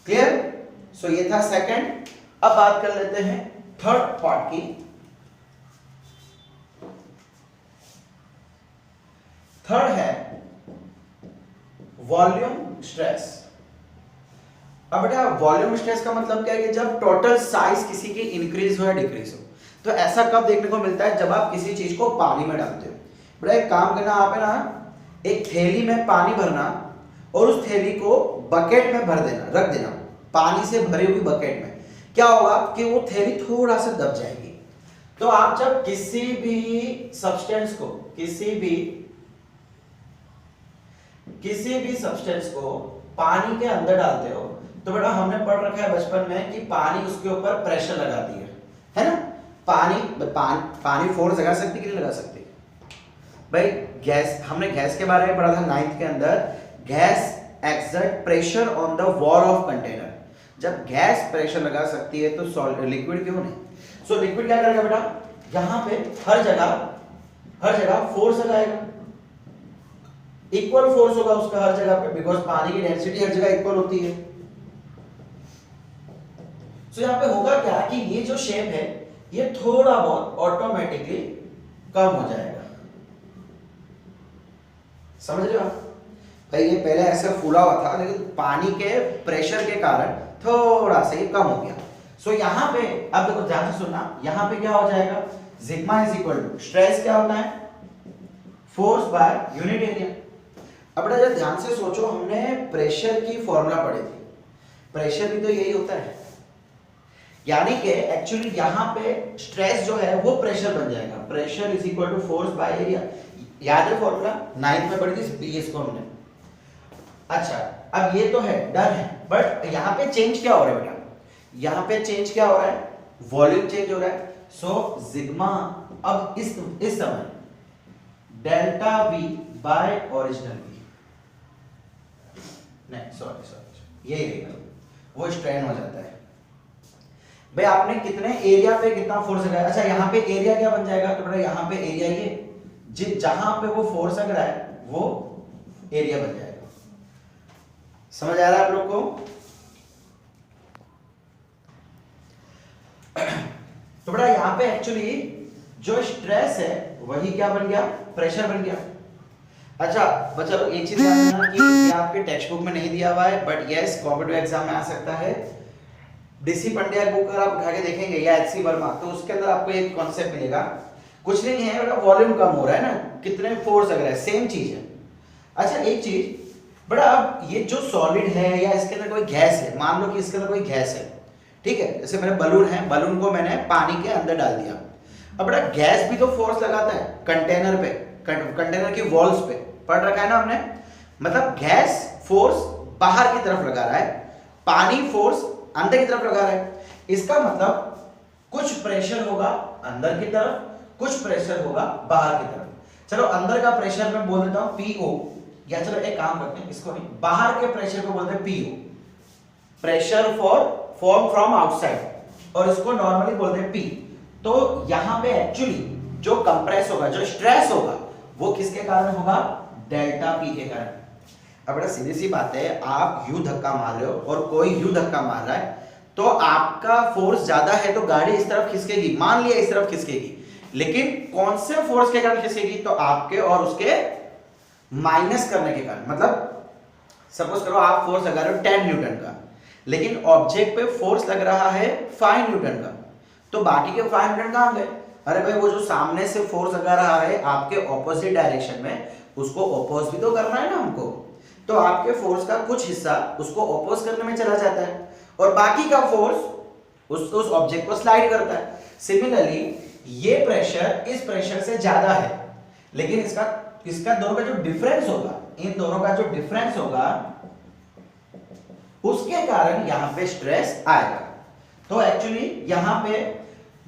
क्लियर? सो ये था सेकंड। अब बात कर लेते हैं थर्ड पार्ट की। थर्ड है वॉल्यूम स्ट्रेस। अब बेटा वॉल्यूम स्ट्रेस का मतलब क्या है कि जब टोटल साइज किसी की इंक्रीज हो या डिक्रीज हो। तो ऐसा कब देखने को मिलता है, जब आप किसी चीज को पानी में डालते हो। बेटा एक काम करना, आप है ना एक थैली में पानी भरना और उस थैली को बकेट में भर देना, रख देना पानी से भरी हुई बकेट में। क्या होगा कि वो थैली थोड़ा सा दब जाएगी। तो आप जब किसी भी सब्सटेंस को पानी के अंदर डालते हो, तो बेटा हमने पढ़ रखा है बचपन में कि पानी उसके ऊपर प्रेशर लगाती है ना। पानी फोर्स लगा सकती कि नहीं लगा सकती भाई। गैस, हमने गैस के बारे में पढ़ा था 9th के अंदर, gas exert pressure on the wall of container. जब गैस प्रेशर लगा सकती है तो लिक्विड क्यों नहीं। सो लिक्विड क्या करेगा बेटा, यहां पे हर जगह फोर्स लगाएगा, इक्वल फोर्स होगा उसका हर जगह पे, बिकॉज पानी की डेंसिटी हर जगह इक्वल होती है। सो यहां पे होगा क्या कि ये जो शेप है ये थोड़ा बहुत ऑटोमेटिकली कम हो जाएगा। समझ रहे हो भाई, ये पहले ऐसे फूला हुआ था लेकिन पानी के प्रेशर के कारण थोड़ा सा ये कम हो गया। सो यहाँ पे अब देखो ध्यान से सुनना, यहाँ पे क्या हो जाएगा, sigma is equal to stress क्या होता है, फोर्स बाय यूनिट एरिया। अब बेटा जब ध्यान से सोचो, हमने प्रेशर की फॉर्मूला पढ़ी थी, प्रेशर भी तो यही होता है। यानी कि एक्चुअली यहाँ पे स्ट्रेस जो है वो प्रेशर बन जाएगा, pressure is equal to force by area. याद है फॉर्मूला, 9th में पढ़ी थी इसको हमने। अच्छा अब ये तो है, डन है, बट यहाँ पे चेंज क्या हो रहा है बेटा, यहाँ पे चेंज क्या हो रहा है, वॉल्यूम चेंज हो रहा है। सो सिग्मा अब इस समय delta V by original V, नहीं सॉरी यही रहेगा, वो स्ट्रेन हो जाता है। भाई आपने कितने एरिया पे कितना फोर्स लगाया। अच्छा यहाँ पे एरिया क्या बन जाएगा, तो बेटा यहाँ पे एरिया ये जहां पे वो फोर्स लग रहा है वो एरिया बन जाएगा। समझ आ रहा है आप लोग को। तो बेटा यहाँ पे एक्चुअली जो स्ट्रेस है वही क्या बन गया, प्रेशर बन गया। अच्छा बच्चा लोग एक चीज ध्यान रखना कि ये आपके टेक्स्ट बुक में नहीं दिया हुआ है, बट यस कॉम्पिटिटिव एग्जाम में आ सकता है। डीसी पंड्या बुक अगर आप उठा के देखेंगे या एचसी वर्मा, तो उसके अंदर आपको एक कॉन्सेप्ट मिलेगा। कुछ नहीं है बेटा, वॉल्यूम कम हो रहा है ना, कितने फोर्स लग रहा है, सेम चीज है। अच्छा एक चीज बेटा, अब ये जो सॉलिड है या इसके अंदर कोई गैस है, मान लो कि इसके अंदर कोई गैस है, ठीक है, जैसे मेरा बलून है, बलून को मैंने पानी के अंदर डाल दिया। अब बेटा गैस भी तो फोर्स लगाता है कंटेनर पे, कंटेनर की वॉल्स पे, पढ़ रखा है ना हमने। मतलब गैस फोर्स बाहर की तरफ लगा रहा है, पानी फोर्स अंदर की तरफ लगा रहा है। इसका मतलब कुछ प्रेशर होगा अंदर की तरफ, कुछ प्रेशर होगा बाहर की तरफ। चलो अंदर का प्रेशर मैं बोल देता हूं पीओ, या चलो एक काम करते हैं, इसको नहीं, बाहर के प्रेशर को बोलते हैं PO, pressure for from outside, और इसको नॉर्मली बोलते हैं पी। तो यहां पे एक्चुअली जो कंप्रेस होगा, जो स्ट्रेस होगा, वो किसके कारण होगा? डेल्टा पी के कारण। अब बड़ा सीधी सी बात है, आप यू धक्का मार रहे हो और कोई यू धक्का मार रहा है, तो आपका फोर्स ज्यादा है तो गाड़ी इस तरफ खिसकेगी, मान लिया इस तरफ खिसकेगी, लेकिन कौन से फोर्स के कारण खिसकेगी? तो आपके और उसके माइनस करने के कारण। मतलब सपोज करो आप फोर्स लगा रहे हो 10 न्यूटन का, लेकिन ऑब्जेक्ट पे फोर्स लग रहा है 5 न्यूटन का, तो बाकी के 5 न्यूटन कहां गए? अरे भाई वो जो सामने से फोर्स लगा रहा है आपके ऑपोजिट डायरेक्शन में, उसको अपोज भी तो करना है ना हमको। तो आपके फोर्स का कुछ हिस्सा उसको अपोज करने में चला जाता है और बाकी का फोर्स उस ऑब्जेक्ट को स्लाइड करता है। सिमिलरली ये प्रेशर इस प्रेशर से ज्यादा है, लेकिन इसका दोनों का जो डिफरेंस होगा, इन दोनों का जो डिफरेंस होगा, उसके कारण यहां पे स्ट्रेस आएगा। तो एक्चुअली यहां पे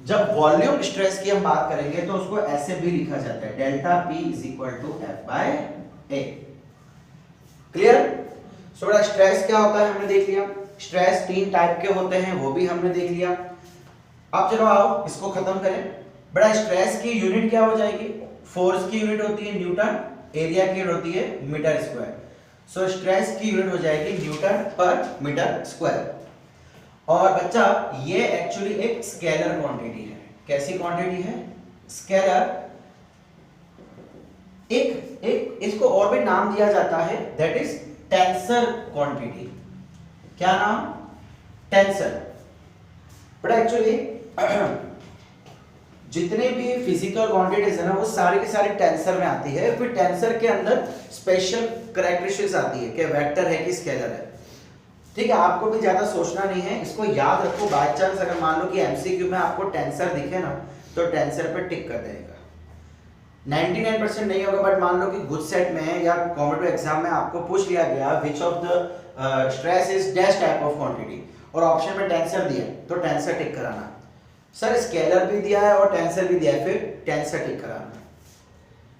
जब वॉल्यूम स्ट्रेस की हम बात करेंगे तो उसको ऐसे भी लिखा जाता है, delta p is equal to F by a. Clear? So बड़ा स्ट्रेस क्या होता है हमने देख लिया, स्ट्रेस 3 टाइप के होते हैं वो भी हमने देख लिया। अब चलो आओ इसको खत्म करें। बड़ा स्ट्रेस की यूनिट क्या हो जाएगी? फोर्स की यूनिट होती है न्यूटन, एरिया की यूनिट होती है मीटर स्क्वायर। सो स्ट्रेस की यूनिट हो जाएगी न्यूटन पर मीटर स्क्वायर। और बच्चा ये एक्चुअली एक स्केलर क्वांटिटी है। कैसी क्वांटिटी है? स्केलर। एक इसको और भी नाम दिया जाता है, दैट इज टेंसर क्वांटिटी। क्या नाम? टेंसर। बट एक्चुअली जितने भी फिजिकल क्वांटिटीज है ना, वो सारी की सारी टेंसर में आती है। फिर टेंसर के अंदर स्पेशल कैरेक्टरिस्टिक्स आती है कि वेक्टर है कि स्केलर है। ठीक है, आपको भी ज्यादा सोचना नहीं है, इसको याद रखो। बाय चांस अगर मान लो कि एमसीक्यू में आपको टेंसर दिखे ना, तो टेंसर पे टिक कर देगा। 99% नहीं होगा, बट मान लो कि गुड सेट में या कॉम्पिटिटिव एग्जाम में आपको पूछ लिया गया which of the stress is dash type of quantity, और ऑप्शन में टेंसर दिया, तो टेंसर टिक कराना। सर स्केलर भी दिया है और टेंसर भी दिया है, फिर टेंसर टिक कराना।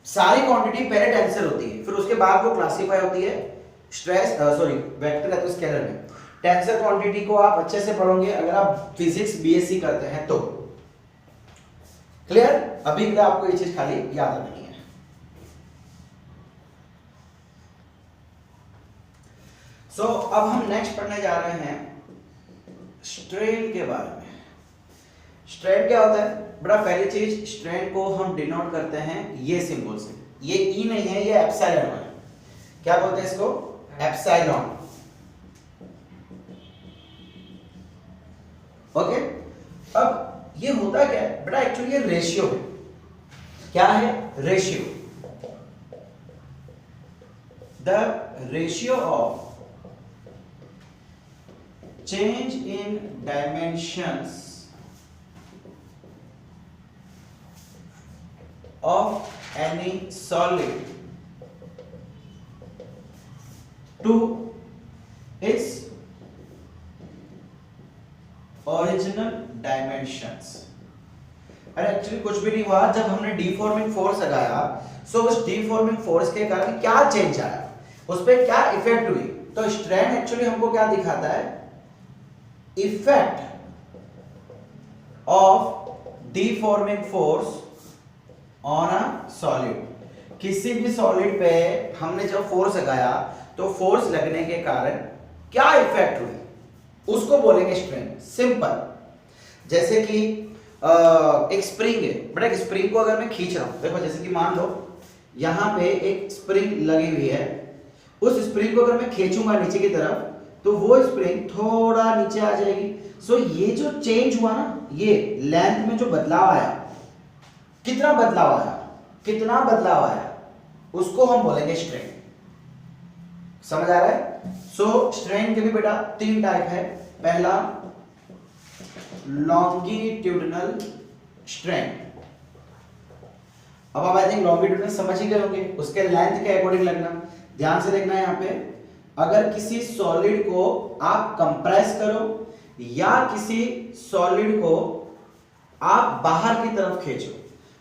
सारी क्वांटिटी पहले टेंसर होती है, फिर उसके बाद वो क्लासीफाई होती है स्ट्रेस वेक्टर या तो स्केलर में। टेंसर क्वांटिटी को आप अच्छे से पढ़ोगे अगर आप फिजिक्स बीएससी करते हैं तो। क्लियर? अभी के लिए आपको ये चीज खाली याद रखनी है। सो अब हम नेक्स्ट पढ़ने जा रहे हैं स्ट्रेन के बारे में। स्ट्रेन क्या होता है? बड़ा पहली चीज, स्ट्रेन को हम डिनोट करते हैं ये सिंबल से। ये ई नहीं है, ये एप्सिलॉन है। क्या बोलते हैं इसको? एप्सिलॉन। ओके, अब ये होता क्या है बेटा? एक्चुअली ये रेशियो है। क्या है? Ratio. The ratio of change in dimensions of any solid to its original dimensions। अरे एक्चुअली कुछ भी नहीं हुआ, जब हमने डिफॉर्मिंग फोर्स लगाया, सो उस डिफॉर्मिंग फोर्स के कारण क्या चेंज आया, उस पर क्या इफेक्ट हुई। तो स्ट्रेन एक्चुअली हमको क्या दिखाता है? Effect of deforming force on a solid. किसी भी सॉलिड पे हमने जब फोर्स लगाया, तो फोर्स लगने के कारण क्या इफेक्ट हुई, उसको बोलेंगे स्ट्रेन। सिंपल। जैसे कि एक स्प्रिंग है, बट एक स्प्रिंग को अगर मैं खींच रहा हूं, देखो जैसे कि मान लो यहां पे एक स्प्रिंग लगी हुई है, उस स्प्रिंग को अगर मैं खींचूंगा नीचे की तरफ, तो वो स्प्रिंग थोड़ा नीचे आ जाएगी। सो ये जो चेंज हुआ ना, ये लेंथ में जो बदलाव आया, कितना बदलाव आया, कितना बदलाव आया, उसको हम बोलेंगे स्ट्रेन। समझ आ रहा है? सो स्ट्रेन के भी बेटा 3 टाइप है। पहला लॉन्गिट्यूडिनल स्ट्रेन। अब आप आई थिंक लॉन्गिट्यूडिनल समझ ही गए होंगे, उसके लेंथ के अकॉर्डिंग लगना। ध्यान से देखना है यहाँ पे, अगर किसी सॉलिड को आप कंप्रेस करो या किसी सॉलिड को आप बाहर की तरफ खींचो,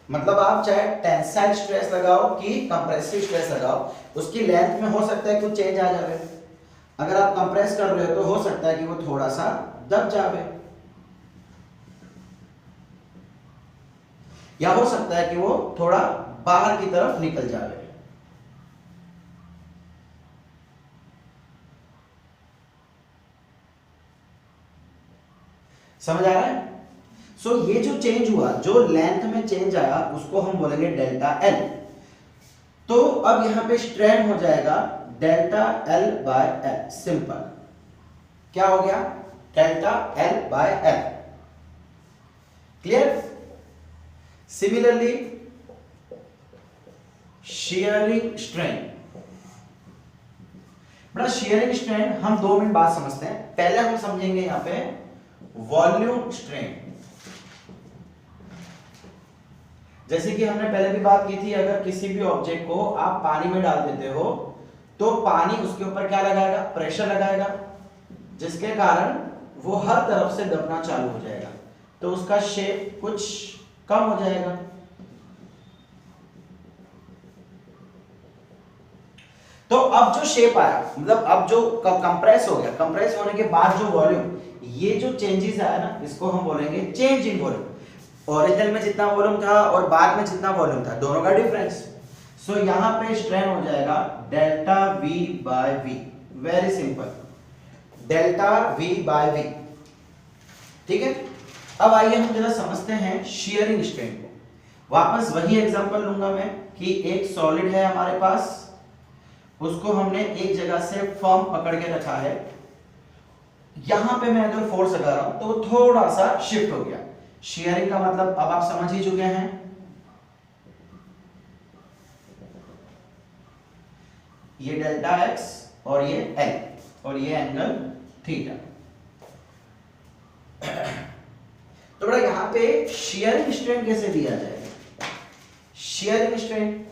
मतलब आप चाहे टेंसाइल स्ट्रेस लगाओ कि कंप्रेसिव स्ट्रेस लगाओ, उसकी लेंथ में हो सकता है कुछ चेंज आ जाए। अगर आप कंप्रेस कर रहे हो तो हो सकता है कि वो थोड़ा सा दब जाए, या हो सकता है कि वो थोड़ा बाहर की तरफ निकल जाए। समझ आ रहा है? सो ये जो चेंज हुआ, जो लेंथ में चेंज आया, उसको हम बोलेंगे डेल्टा एल। तो अब यहां पे स्ट्रेन हो जाएगा delta L by L. Simple, क्या हो गया? Delta L by l. Clear? Similarly shearing strain. बड़ा शियरिंग स्ट्रेन हम 2 मिनट बाद समझते हैं। पहले हम समझेंगे यहां पे वॉल्यूम स्ट्रेन। जैसे कि हमने पहले भी बात की थी, अगर किसी भी ऑब्जेक्ट को आप पानी में डाल देते हो तो पानी उसके ऊपर क्या लगाएगा? प्रेशर लगाएगा, जिसके कारण वो हर तरफ से दबना चालू हो जाएगा, तो उसका शेप कुछ कम हो जाएगा। तो अब जो शेप आया, मतलब अब जो कंप्रेस हो गया, कंप्रेस होने के बाद जो वॉल्यूम, ये जो चेंजेस आया ना, इसको हम बोलेंगे चेंज इन वॉल्यूम। ओरिजिनल में जितना वॉल्यूम था और बाद में जितना वॉल्यूम था, दोनों का डिफरेंस। सो यहां पे स्ट्रेन हो जाएगा delta V by V. Very simple, delta V by V. ठीक है? अब आइए हम जरा समझते हैं शियरिंग स्ट्रेन को। वापस वही एग्जांपल लूंगा मैं कि एक सॉलिड है हमारे पास, उसको हमने एक जगह से फर्म पकड़ के रखा है। यहां पे मैं अगर फोर्स लगा रहा हूं तो वो थोड़ा सा शिफ्ट हो गया। शियरिंग का मतलब अब आप समझ ही चुके हैं। ये डेल्टा एक्स और ये एल और ये एंगल थीटा। तो बड़ा यहां पे शियरिंग स्ट्रेन कैसे दिया जाएगा? शियरिंग स्ट्रेन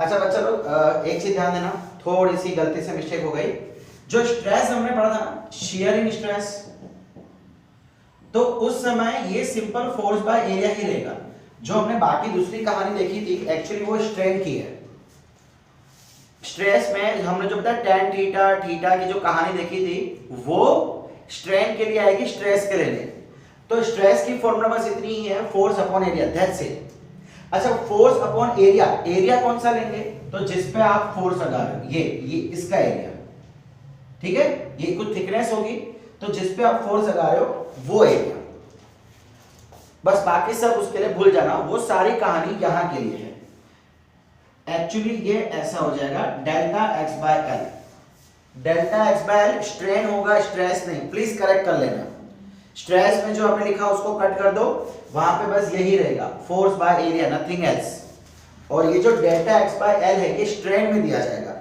अच्छा बच्चा लोग एक चीज ध्यान देना, थोड़ी सी गलती से मिस्टेक हो गई। जो स्ट्रेस हमने पढ़ा था ना, शियरिंग स्ट्रेस, तो उस समय ये सिंपल फोर्स बाय एरिया ही रहेगा। जो हमने बाकी दूसरी कहानी देखी थी, एक्चुअली वो स्ट्रेन की है। स्ट्रेस में हमने जो बताया tan थीटा थीटा की जो कहानी देखी थी, वो स्ट्रेन के लिए आएगी, स्ट्रेस के लिए। तो स्ट्रेस की फॉर्मूला बस इतनी ही है, force upon area, that's it. अच्छा, फोर्स अपॉन एरिया, एरिया कौन सा लेंगे? तो जिस पे आप फोर्स लगा रहे हो, ये इसका एरिया, ठीक है? ये कुछ थिकनेस होगी, तो जिस पे आप फोर्स लगा रहे हो वो एरिया। बस बाकी सब उसके लिए भूल जाना, वो सारी कहानी यहां के लिए है। एक्चुअली ये ऐसा हो जाएगा delta x by L. Delta x by L strain होगा, स्ट्रेस नहीं, प्लीज करेक्ट कर लेना। स्ट्रेस में जो आपने लिखा उसको कट कर दो, वहां पे बस यही रहेगा, force by area, nothing else. और ये जो डेल्टा एक्स बाय एल है, ये स्ट्रेन में दिया जाएगा।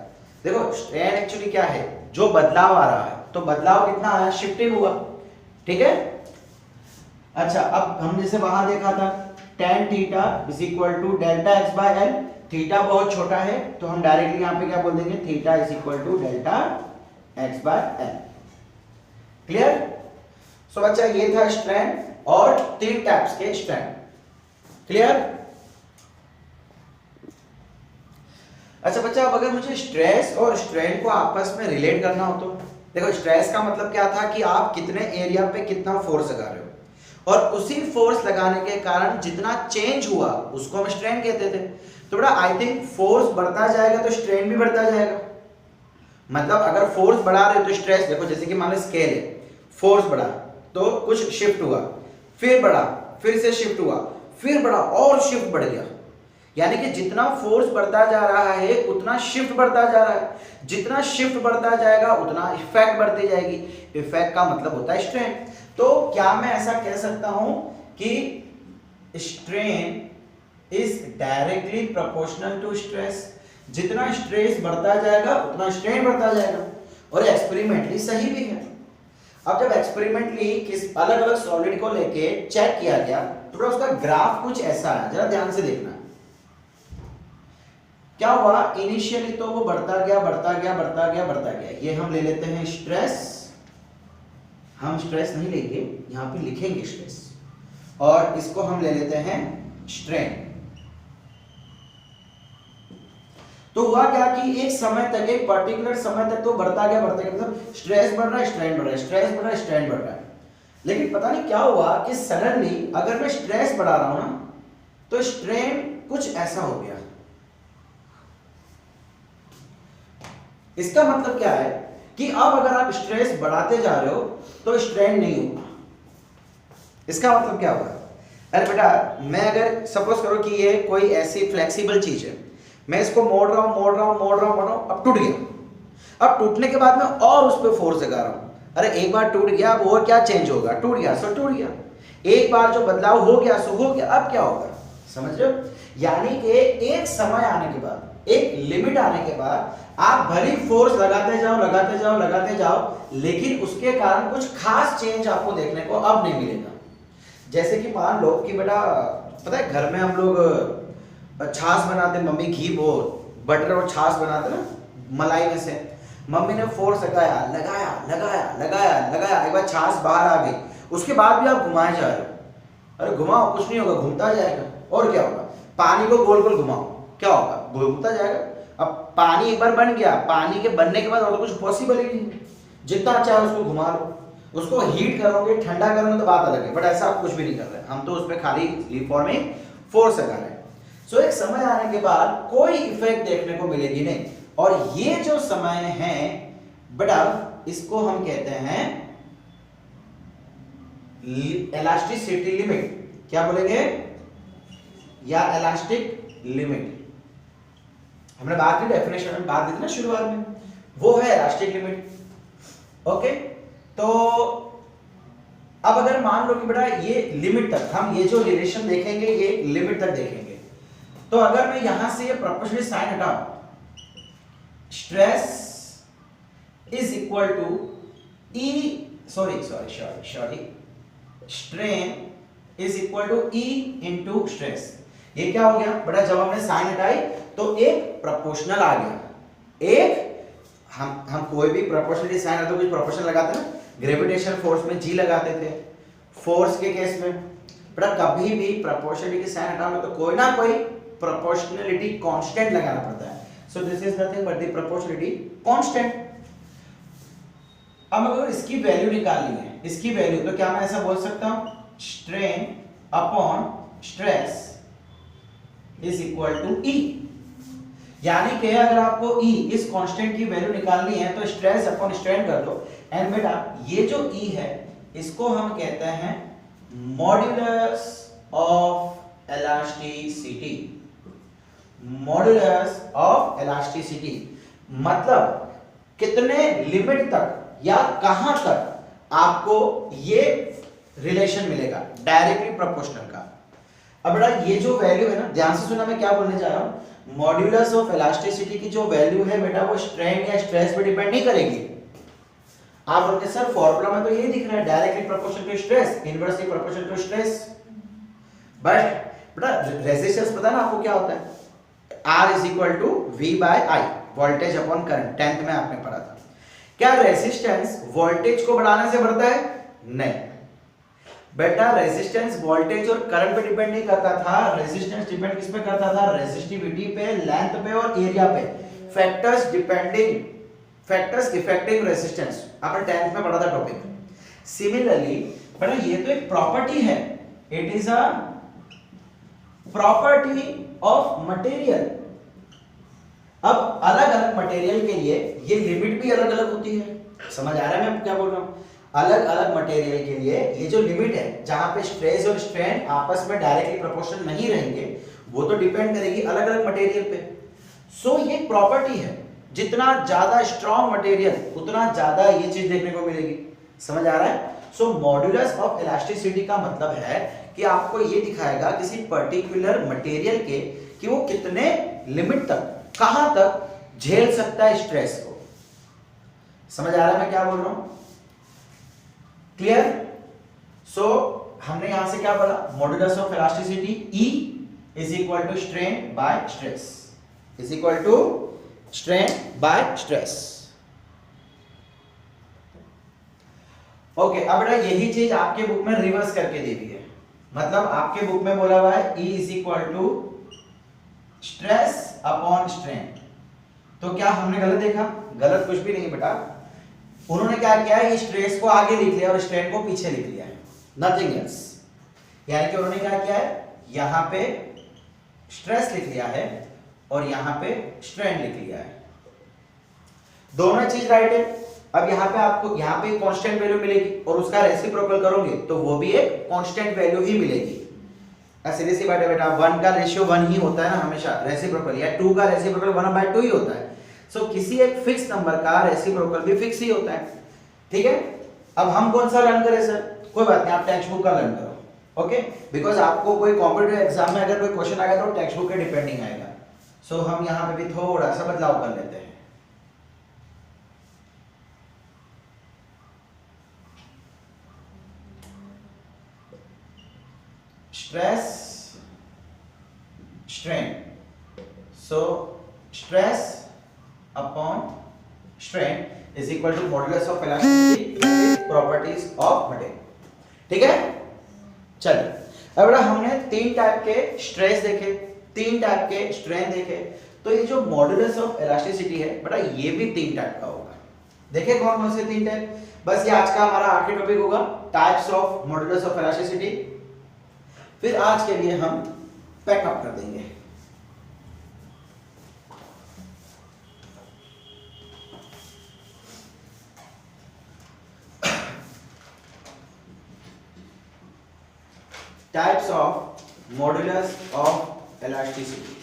देखो स्ट्रेन एक्चुअली क्या है? जो बदलाव आ रहा है, तो बदलाव कितना आया? शिफ्टिंग हुआ, ठीक है? अच्छा, अब हम जैसे वहां देखा था tan theta is equal to delta x by L. Theta बहुत छोटा है, तो हम डायरेक्टली यहां पे क्या बोल देंगे? Theta is equal to delta x by l. Clear? So बच्चा ये था स्ट्रेन और 3 टाइप्स के स्ट्रेन। क्लियर? अच्छा बच्चा, अब अगर मुझे स्ट्रेस और स्ट्रेन को आपस में रिलेट करना हो तो देखो, स्ट्रेस का मतलब क्या था कि आप कितने एरिया पे कितना फोर्स लगा रहे हो, और उसी फोर्स लगाने के कारण जितना चेंज हुआ उसको हम स्ट्रेन कहते थे। तो बड़ा आई थिंक फोर्स बढ़ता जाएगा तो स्ट्रेन भी बढ़ता जाएगा। मतलब अगर फोर्स बढ़ा रहे हो तो स्ट्रेस, देखो जैसे कि मान लो स्केल है, फोर्स बढ़ा तो कुछ शिफ्ट हुआ, फिर बढ़ा, फिर से शिफ्ट हुआ, फिर बढ़ा और शिफ्ट बढ़ गया। यानी कि जितना फोर्स बढ़ता जा रहा है उतना शिफ्ट बढ़ता जा रहा है। जितना शिफ्ट बढ़ता जाएगा उतना इफेक्ट बढ़ती जाएगी। इफेक्ट का मतलब होता है स्ट्रेन। तो क्या मैं ऐसा कह सकता हूं कि strain is directly proportional to stress? जितना स्ट्रेस बढ़ता जाएगा उतना स्ट्रेन बढ़ता जाएगा, और एक्सपेरिमेंटली सही भी है। अब जब एक्सपेरिमेंटली किस अलग अलग सॉलिड को लेके चेक किया गया तो उसका ग्राफ कुछ ऐसा है, जरा ध्यान से देखना। क्या हुआ, इनिशियली तो वो बढ़ता गया बढ़ता गया बढ़ता गया बढ़ता गया। ये हम ले लेते हैं स्ट्रेस, हम स्ट्रेस नहीं लेंगे, यहां पे लिखेंगे स्ट्रेस, और इसको हम ले लेते हैं स्ट्रेन। तो हुआ क्या कि एक समय तक, एक पर्टिकुलर समय तक तो बढ़ता गया बढ़ता गया, मतलब स्ट्रेस बढ़ रहा है स्ट्रेन बढ़ रहा है, स्ट्रेस बढ़ रहा है स्ट्रेन बढ़ रहा है। लेकिन पता नहीं क्या हुआ कि सडनली अगर मैं स्ट्रेस बढ़ा रहा हूं ना तो स्ट्रेन कुछ ऐसा हो गया। इसका मतलब क्या है कि अब अगर आप स्ट्रेस बढ़ाते जा रहे हो तो स्ट्रेन नहीं होगा। इसका मतलब क्या होगा, अरे बेटा मैं अगर सपोज करो कि ये कोई ऐसी फ्लेक्सिबल चीज है, मैं इसको मोड़ रहा हूं मोड़ रहा हूं मोड़ रहा हूं मोड़ रहा हूं, अब टूट गया। अब टूटने के बाद मैं और उस पर फोर्स लगा रहा हूं, अरे एक बार टूट गया, अब और क्या चेंज होगा, टूट गया सो टूट गया। एक बार जो बदलाव हो गया सो हो गया, अब क्या होगा, समझ रहे हो। यानी कि एक समय आने के बाद, एक लिमिट आने के बाद आप भली फोर्स लगाते जाओ लगाते जाओ लगाते जाओ, लेकिन उसके कारण कुछ खास चेंज आपको देखने को अब नहीं मिलेगा। जैसे कि मान लो कि बेटा पता है घर में हम लोग छाछ बनाते, मम्मी घी वो बटर और छाछ बनाते ना मलाई में से, मम्मी ने फोर्स लगाया लगाया लगाया लगाया लगाया, एक बार छाछ बाहर आ गई, उसके बाद भी आप घुमाए जा रहे हो, अरे घुमाओ कुछ नहीं होगा, घूमता जाएगा। और क्या होगा, पानी को गोल गोल घुमाओ, क्या होगा, घूमता जाएगा। अब पानी एक बार बन गया, पानी के बनने के बाद और तो कुछ पॉसिबल ही नहीं, जितना चाहे उसको घुमा लो, उसको हीट करोगे ठंडा करोगे तो बात अलग है, बट ऐसा आप कुछ भी नहीं कर रहे, हम तो उस पर खाली रिफॉर्मिंग फोर्स लगा रहे हैं। सो एक समय आने के बाद कोई इफेक्ट देखने को मिलेगी नहीं, और ये जो समय है बेटा इसको हम कहते हैं इलास्टिसिटी लिमिट। क्या बोलेंगे, या इलास्टिक लिमिट। हमने बात की डेफिनेशन में, बात की थी ना शुरुआत में, वो है इलास्टिक लिमिट। ओके, तो अब अगर मान लो कि बेटा ये लिमिट तक, हम ये जो रिलेशन देखेंगे ये लिमिट तक देखेंगे, तो अगर मैं यहां से ये प्रोपोर्शनल साइन हटाऊं, stress is equal to E sorry strain is equal to E into stress. ये क्या हो गया बेटा, जब हमने साइन हटाई तो एक प्रोपोर्शनल आ गया। एक हम कोई भी प्रोपोर्शनल साइन है तो कुछ प्रोपोर्शनल लगाते ना, ग्रेविटेशनल फोर्स में जी लगाते थे, फोर्स के केस में बेटा कभी भी प्रोपोर्शनलिटी साइन हटाओगे तो कोई ना कोई प्रोपोर्शनलिटी कांस्टेंट लगाना पड़ता है। So this is nothing but the proportionality constant. अब अगर इसकी वैल्यू निकालनी है, इसकी वैल्यू, तो क्या मैं ऐसा बोल सकता हूं, strain upon stress is equal to e. यानी कि अगर आपको ई इस कांस्टेंट की वैल्यू निकालनी है तो स्ट्रेस अपॉन स्ट्रेन कर दो, एंड बेटा ये जो ई है इसको हम कहते हैं modulus of elasticity. Modulus of elasticity मतलब कितने लिमिट तक या कहां तक आपको ये रिलेशन मिलेगा, डायरेक्टली प्रोपोर्शनल का। अब बेटा ये जो वैल्यू है ना, ध्यान से सुना मैं क्या बोलने जा रहा हूं, मॉड्यूलस ऑफ इलास्टिसिटी की जो वैल्यू है बेटा वो स्ट्रेन या स्ट्रेस पे डिपेंड नहीं करेगी। आप बोलते सर फॉर्मूला में तो यही दिख रहा है, directly proportional to stress, inversely proportional to stress. But बेटा रेजिस्टेंस पता है ना आपको क्या होता है, R is equal to V by I, voltage upon current, 10th में आपने पढ़ा था। क्या रेजिस्टेंस वोल्टेज को बढ़ाने से बढ़ता है, नहीं बेटा, रेजिस्टेंस वोल्टेज और करंट पे डिपेंड नहीं करता था, रेजिस्टेंस डिपेंड किस पे करता था, रेजिस्टिविटी पे, लेंथ पे और एरिया पे। फैक्टर्स इफेक्टिंग रेजिस्टेंस आपने 10th में पढ़ा था टॉपिक। सिमिलरली बेटा ये तो एक प्रॉपर्टी है, it is a property of material. अब अलग अलग मटेरियल के लिए ये लिमिट भी अलग अलग होती है, समझ आ रहा है मैं क्या बोल रहा हूं। अलग अलग मटेरियल के लिए ये जो लिमिट है जहां पे स्ट्रेस और स्ट्रेन आपस में डायरेक्टली प्रोपोर्शनल नहीं रहेंगे, वो तो डिपेंड करेगी अलग अलग मटेरियल पे। सो ये प्रॉपर्टी है, जितना ज्यादा स्ट्रॉन्ग मटेरियल उतना ज्यादा ये चीज देखने को मिलेगी, समझ आ रहा है। सो मॉड्यूलस ऑफ इलास्टिसिटी का मतलब है कि आपको ये दिखाएगा किसी पर्टिकुलर मटेरियल के कि वो कितने लिमिट तक कहां तक झेल सकता है स्ट्रेस को। समझ आ रहा है मैं क्या बोल रहा हूं? क्लियर? सो हमने यहां से क्या बोला, modulus of elasticity E is equal to strain by stress, is equal to strain by stress. Okay, अब बेटा यही चीज आपके बुक में रिवर्स करके दे दी है, मतलब आपके बुक में बोला हुआ है E is equal to stress upon strain. तो क्या हमने गलत देखा? गलत कुछ भी नहीं बेटा, उन्होंने क्या किया है, स्ट्रेस को आगे लिख लिया और स्ट्रेन को पीछे लिख लिया है, नथिंग एल्स। यानी कि उन्होंने क्या किया है, यहां पे स्ट्रेस लिख लिया है और यहां पे स्ट्रेन लिख लिया है, दोनों चीज राइट है। अब यहां पे आपको यहां पे कांस्टेंट वैल्यू मिलेगी और उसका रेसिप्रोकल करोगे तो वो भी एक कांस्टेंट वैल्यू ही मिलेगी। सीधी सी बात है बेटा, 1 का रेशियो 1 ही होता है ना हमेशा रेसिप्रोकल, या 2 का रेसिप्रोकल 1/2 ही होता है। सो किसी एक फिक्स नंबर का रेसिप्रोकल भी फिक्स ही होता है, ठीक है। अब हम कौन सा लर्न करें सर? कोई बात नहीं, आप टेक्स्ट बुक का लर्न करो, ओके, बिकॉज आपको कोई कॉम्पिटिटिव एग्जाम में अगर कोई क्वेश्चन आएगा तो टेक्स्ट बुक के डिपेंडिंग आएगा। सो हम यहाँ पे भी थोड़ा सा बदलाव कर लेते हैं। Stress strain, so stress upon strain is equal to modulus of elasticity properties of material, ठीक है। चलिए, अब बेटा हमने 3 टाइप के स्ट्रेस देखे, 3 टाइप के स्ट्रेन देखे, तो ये जो मॉडुलस ऑफ इलास्टिसिटी है बेटा ये भी 3 टाइप का होगा। देखे कौन कौन से 3 टाइप? बस ये आज का हमारा आखिरी टॉपिक होगा, types of modulus of elasticity. फिर आज के लिए हम पैकअप कर देंगे। Types of modulus of elasticity,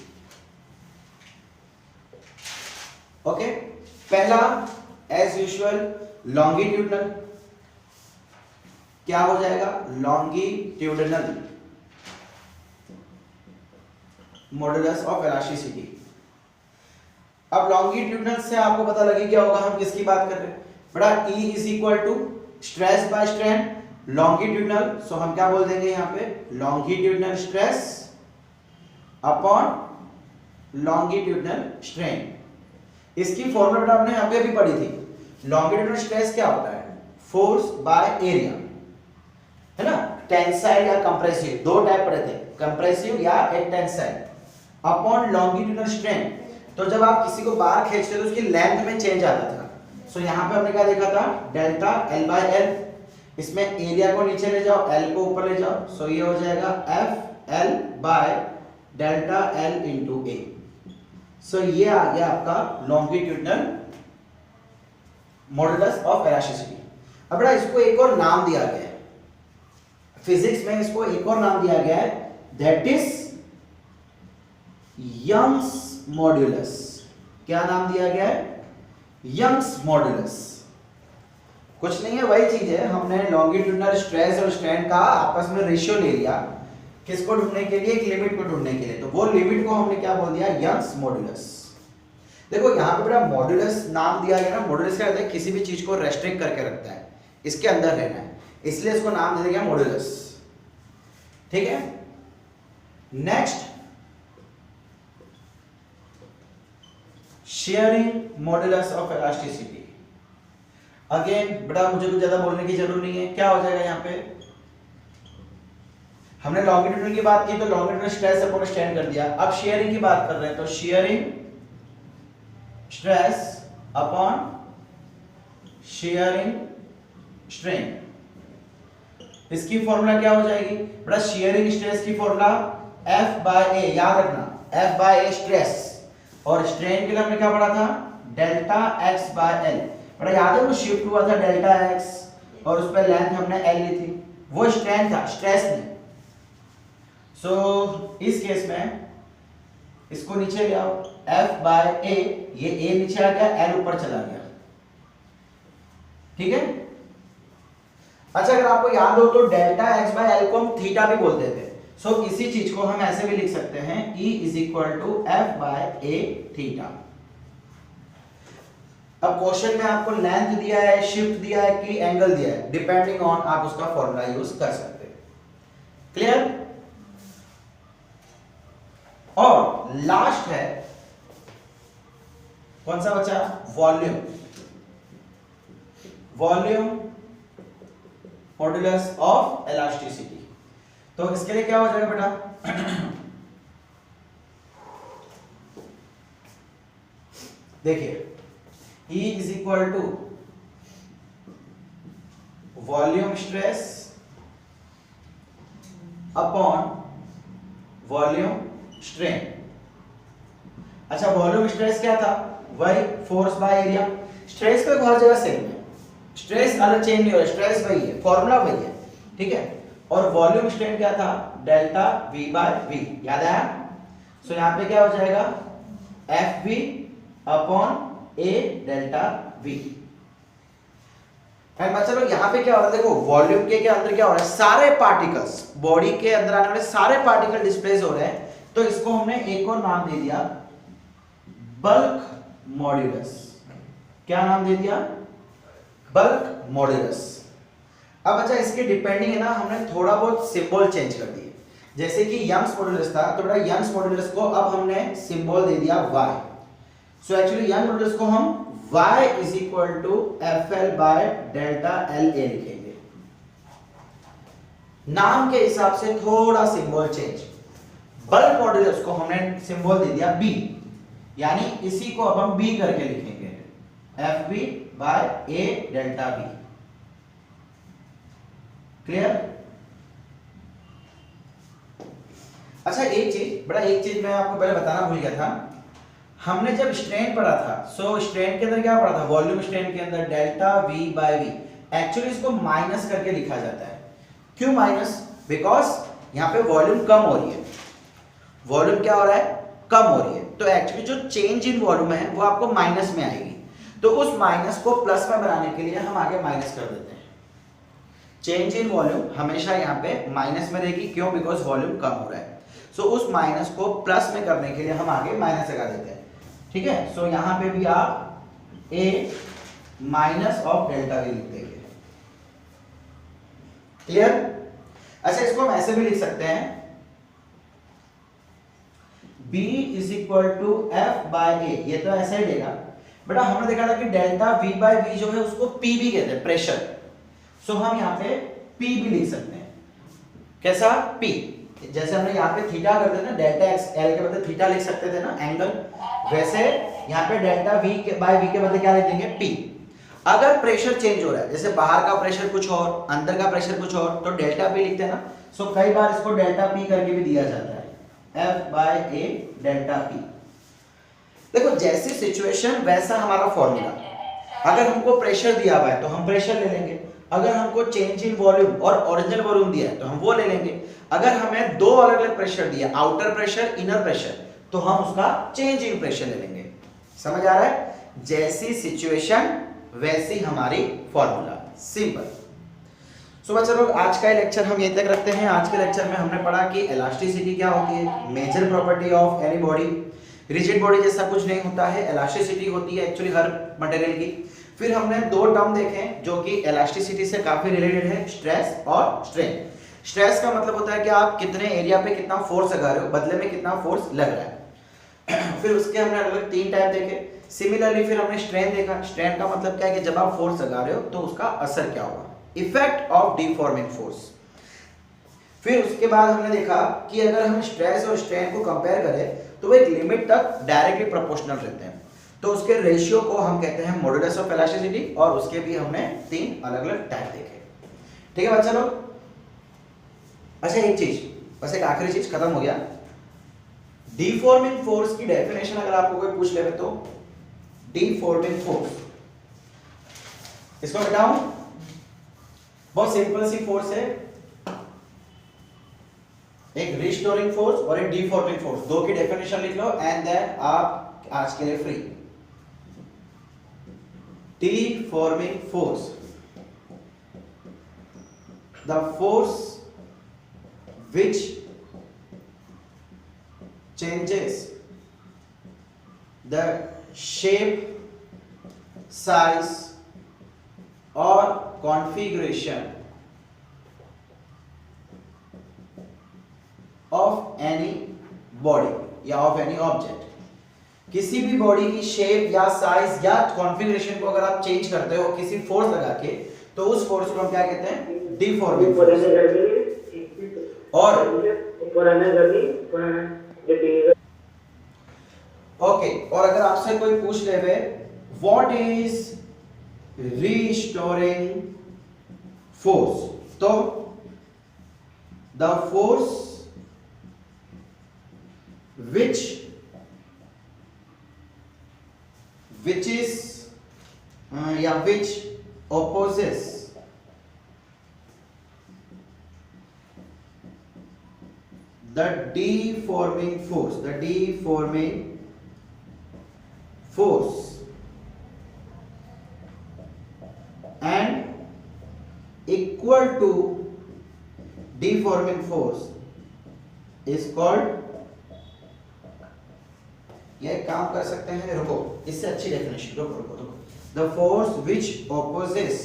okay. पहला एज यूजुअल लॉन्गिट्यूडनल, क्या हो जाएगा? Longitudinal modulus of elasticity. अब लॉन्गिट्यूडनल से आपको पता लगे क्या होगा, हम किसकी बात कर रहे हैं बेटा? E is equal to stress by strain longitudinal, so हम क्या बोल देंगे यहाँ पे, longitudinal stress upon longitudinal strain. इसकी फॉर्मूला बेटा आपने यहाँ पे अभी पढ़ी थी। लॉन्गिट्यूडनल स्ट्रेस क्या होता है? फोर्स बाय एरिया, है ना, टेंसाइल या कंप्रेसिव, 2 टाइप पढ़े थे, कंप्रेसिव या एक टेंसाइल, अपॉन लॉन्गिट्यूडनल स्ट्रेन। तो जब आप किसी को बाहर खींचते तो उसकी लेंथ में चेंज आता था। सो यहाँ पे हमने क्या देखा था, डेल्टा L बाय L, इसमें एरिया को नीचे ले जाओ, L को ऊपर ले जाओ, सो ये हो जाएगा F L by delta L into A। सो ये आ गया आपका लॉन्गिट्यूडनल मॉडुलस ऑफ इलास्टिसिटी। अब बेटा इसको एक और नाम दिया गया है, फिजिक्स में इसको एक और नाम दिया गया है, दैट इज यंग्स मॉड्यूलस। क्या नाम दिया गया है? Young's modulus. कुछ नहीं है, वही चीज है, हमने लॉन्गिट्यूडनल स्ट्रेस और स्ट्रेन का आपस में रेशियो ले लिया, किसको ढूंढने के लिए? एक लिमिट को ढूंढने के लिए। तो वो लिमिट को हमने क्या बोल दिया? Young's modulus. देखो यहाँ पे बड़ा मॉड्यूलस नाम दिया गया ना, मॉड्यूलस क्या होता है? किसी भी चीज को रेस्ट्रिक्ट करके रखता है, इसके अंदर रहना है, इसलिए इसको नाम दे दिया गया मॉड्यूलस, ठीक है। Next sharing modulus of elasticity. Again बेटा मुझे कुछ ज्यादा बोलने की जरूरत नहीं है, क्या हो जाएगा यहाँ पे, हमने लॉन्गिट्यूडनल की बात की तो लॉन्गिट्यूडनल स्ट्रेस अपॉन स्ट्रेन कर दिया। अब शेयरिंग की बात कर रहे हैं तो shearing stress upon shearing strain. इसकी फॉर्मूला क्या हो जाएगी बेटा? शेयरिंग स्ट्रेस की फॉर्मूला F बाय A, याद रखना, F बाय A स्ट्रेस, और स्ट्रेन के लिए हमने क्या पढ़ा था? Delta X by L। बेटा याद है वो शिफ्ट हुआ था डेल्टा X और उस पर लेंथ हमने L ली थी, वो स्ट्रेन था, स्ट्रेस नहीं। सो इस केस में इसको नीचे ले आओ, F बाय A, ये A नीचे आ गया, L ऊपर चला गया, ठीक है। अच्छा अगर आपको याद हो तो डेल्टा X बाय L को हम थीटा भी बोलते थे। सो इसी चीज को हम ऐसे भी लिख सकते हैं E is equal to F by A theta. अब क्वेश्चन में आपको लेंथ दिया है, शिफ्ट दिया है कि एंगल दिया है, डिपेंडिंग ऑन आप उसका फॉर्मूला यूज कर सकते हैं। क्लियर? और लास्ट है कौन सा बचा? Volume. Volume modulus of elasticity. तो इसके लिए क्या हो जाएगा बेटा? देखिए E is equal to volume stress upon volume strain. अच्छा, वॉल्यूम स्ट्रेस क्या था? वही फोर्स बाय एरिया। स्ट्रेस तो हर जगह सेम है, स्ट्रेस अलग चेंज नहीं हो रहा, स्ट्रेस वही है, फॉर्मूला वही है, ठीक है। और वॉल्यूम स्ट्रेन क्या था? डेल्टा V बाय V, याद आया? सो यहां पे क्या हो जाएगा? FV upon A delta V। चलो यहां पे क्या हो रहा है, देखो वॉल्यूम के अंदर क्या हो रहा है, सारे पार्टिकल्स, बॉडी के अंदर आने वाले सारे पार्टिकल डिस्प्लेस हो रहे हैं। तो इसको हमने एक और नाम दे दिया, बल्क मॉड्यूलस। क्या नाम दे दिया? Bulk modulus. अब अच्छा, इसके डिपेंडिंग है ना, हमने थोड़ा बहुत सिंबल चेंज कर दिए। जैसे कि यंग्स मॉड्यूलस था, तो बेटा यंग्स मॉड्यूलस को अब हमने सिंबल दे दिया y। So actually Young modulus को हम y is equal to FL by delta LA लिखेंगे। नाम के हिसाब से थोड़ा सिंबल चेंज। बल्क मॉड्यूलस को हमने सिंबल दे दिया B, यानी इसी को अब हम B करके लिखेंगे, FB by A delta B। Clear? अच्छा, एक चीज मैं आपको पहले बताना भूल गया था। हमने जब स्ट्रेन पढ़ा था, सो स्ट्रेन के अंदर क्या पढ़ा था? वॉल्यूम स्ट्रेन के अंदर delta V by V। Actually इसको माइनस करके लिखा जाता है। क्यों माइनस? बिकॉज यहां पे वॉल्यूम कम हो रही है। वॉल्यूम क्या हो रहा है? कम हो रही है। तो एक्चुअली जो चेंज इन वॉल्यूम है वो आपको माइनस में आएगी। तो उस माइनस को प्लस में बनाने के लिए हम आगे माइनस कर देते हैं। चेंज इन वॉल्यूम हमेशा यहाँ पे माइनस में रहेगी। क्यों? बिकॉज वॉल्यूम कम हो रहा है। सो उस माइनस को प्लस में करने के लिए हम आगे माइनस लगा देते हैं, ठीक है। सो यहाँ पे भी आप A minus of delta V लिख देंगे। क्लियर? अच्छा, इसको हम ऐसे भी लिख सकते हैं, B is equal to F by A। ये तो ऐसे ही लेगा बेटा। हमने देखा था कि डेल्टा V बाय V जो है उसको P भी कहते हैं, प्रेशर। सो हम यहाँ पे P भी लिख सकते हैं। कैसा? P। जैसे हमने यहाँ पे थीटा करते थे ना, डेल्टा एक्स एल के बदले थीटा लिख सकते थे ना, एंगल, वैसे यहाँ पे डेल्टा V के बाय V के बदले क्या लिख देंगे? P। अगर प्रेशर चेंज हो रहा है, जैसे बाहर का प्रेशर कुछ और, अंदर का प्रेशर कुछ और, तो डेल्टा P लिखते हैं ना। सो कई बार इसको डेल्टा P करके भी दिया जाता है, F by A delta P। देखो जैसी सिचुएशन वैसा हमारा फॉर्मूला। अगर हमको प्रेशर दिया हुआ है तो हम प्रेशर ले लेंगे, अगर हमको चेंज इन वॉल्यूम और ओरिजिनल वॉल्यूम दिया है तो हम वो ले लेंगे। अगर हमें दो अलग अलग प्रेशर दिया, आउटर प्रेशर, इनर प्रेशर, तो हम उसका चेंज इन प्रेशर ले लेंगे। समझ आ रहा है? जैसी सिचुएशन वैसी हमारी फॉर्मूला, सिंपल। सो बच्चों लोग, आज का लेक्चर हम यहीं तक रखते हैं। आज के लेक्चर में हमने पढ़ा कि इलास्टिसिटी क्या होती है, major property of any body. Rigid body जैसा कुछ नहीं होता है, इलास्टिसिटी होती है एक्चुअली हर मटेरियल की। फिर हमने दो टर्म देखे जो कि इलास्टिसिटी से काफी रिलेटेड है, स्ट्रेस और स्ट्रेन। स्ट्रेस का मतलब होता है कि आप कितने एरिया पे कितना फोर्स लगा रहे हो, बदले में कितना फोर्स लग रहा है। फिर उसके हमने अलग तीन टाइप देखे। सिमिलरली फिर हमने स्ट्रेन देखा। स्ट्रेन का मतलब क्या है कि जब आप फोर्स लगा रहे हो तो उसका असर क्या होगा, इफेक्ट ऑफ डिफॉर्मिंग फोर्स। फिर उसके बाद हमने देखा कि अगर हम स्ट्रेस और स्ट्रेन को कंपेयर करें तो वो एक लिमिट तक डायरेक्टली प्रोपोर्शनल रहते हैं। तो उसके रेशियो को हम कहते हैं मॉडुलस ऑफ इलास्टिसिटी, और उसके भी हमने तीन अलग अलग टाइप देखे। ठीक है बच्चा लोग? अच्छा, एक चीज, बस एक आखिरी चीज, खत्म हो गया। डिफॉर्मिंग फोर्स की डेफिनेशन अगर आपको कोई पूछ ले तो डिफॉर्मिंग फोर्स, इसको बताऊं, बहुत सिंपल सी फोर्स है, एक रिस्टोरिंग फोर्स और एक डिफॉर्मिंग फोर्स। दो की डेफिनेशन लिख लो एंड देन आप आज के लिए free. Deforming force, the force which changes the shape, size or configuration of any body या of any object। किसी भी बॉडी की शेप या साइज या कॉन्फ़िगरेशन को अगर आप चेंज करते हो किसी फोर्स लगा के, तो उस फोर्स को हम क्या कहते हैं? Deforming force. और ओके, और अगर आपसे कोई पूछ ले व्हाट इज रीस्टोरिंग फोर्स, तो the force which is which opposes the deforming force and equal to deforming force is called, ये काम कर सकते हैं, रुको इससे अच्छी डेफिनेशन, रुको the force which opposes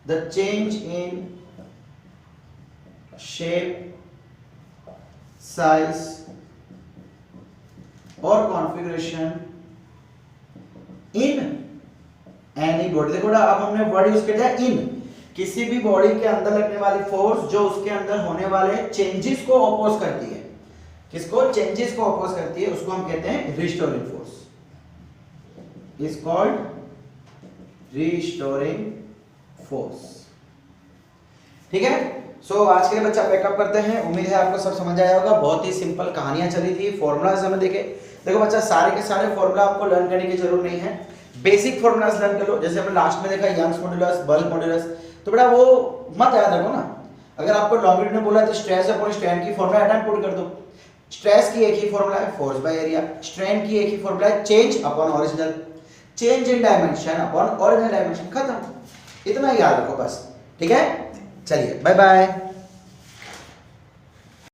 the change in shape, size और कॉन्फ़िगरेशन इन एनी बॉडी। देखो अब हमने वर्ड यूज किया इन, किसी भी बॉडी के अंदर लगने वाली फोर्स जो उसके अंदर होने वाले चेंजेस को अपोज करती है। किसको? चेंजेस को अपोज करती है, उसको हम कहते हैं restoring force, is called restoring force. ठीक है, सो आज के लिए बच्चा पैकअप करते हैं। उम्मीद है आपको सब समझ आया होगा। बहुत ही सिंपल कहानियां चली थी, फॉर्मूलाज हमें देखे। देखो बच्चा, सारे के सारे फॉर्मूला आपको लर्न करने की जरूरत नहीं है, बेसिक फॉर्मूलाज लर्न कर लो। जैसे हमने लास्ट में देखा यंग्स मॉड्यूलस, बल्क मॉड्यूलस, तो बेटा वो मत याद रखो ना। अगर आपको लॉन्गिट्यूड में बोला तो स्ट्रेस अपॉन स्ट्रेन की फॉर्मूला एट पुट कर दो। स्ट्रेस की एक ही फॉर्मूला है, फोर्स बाय एरिया। स्ट्रेन की एक ही फॉर्मूला है, change upon original, change in dimension upon original dimension. खत्म, इतना याद रखो बस। ठीक है, चलिए बाय बाय।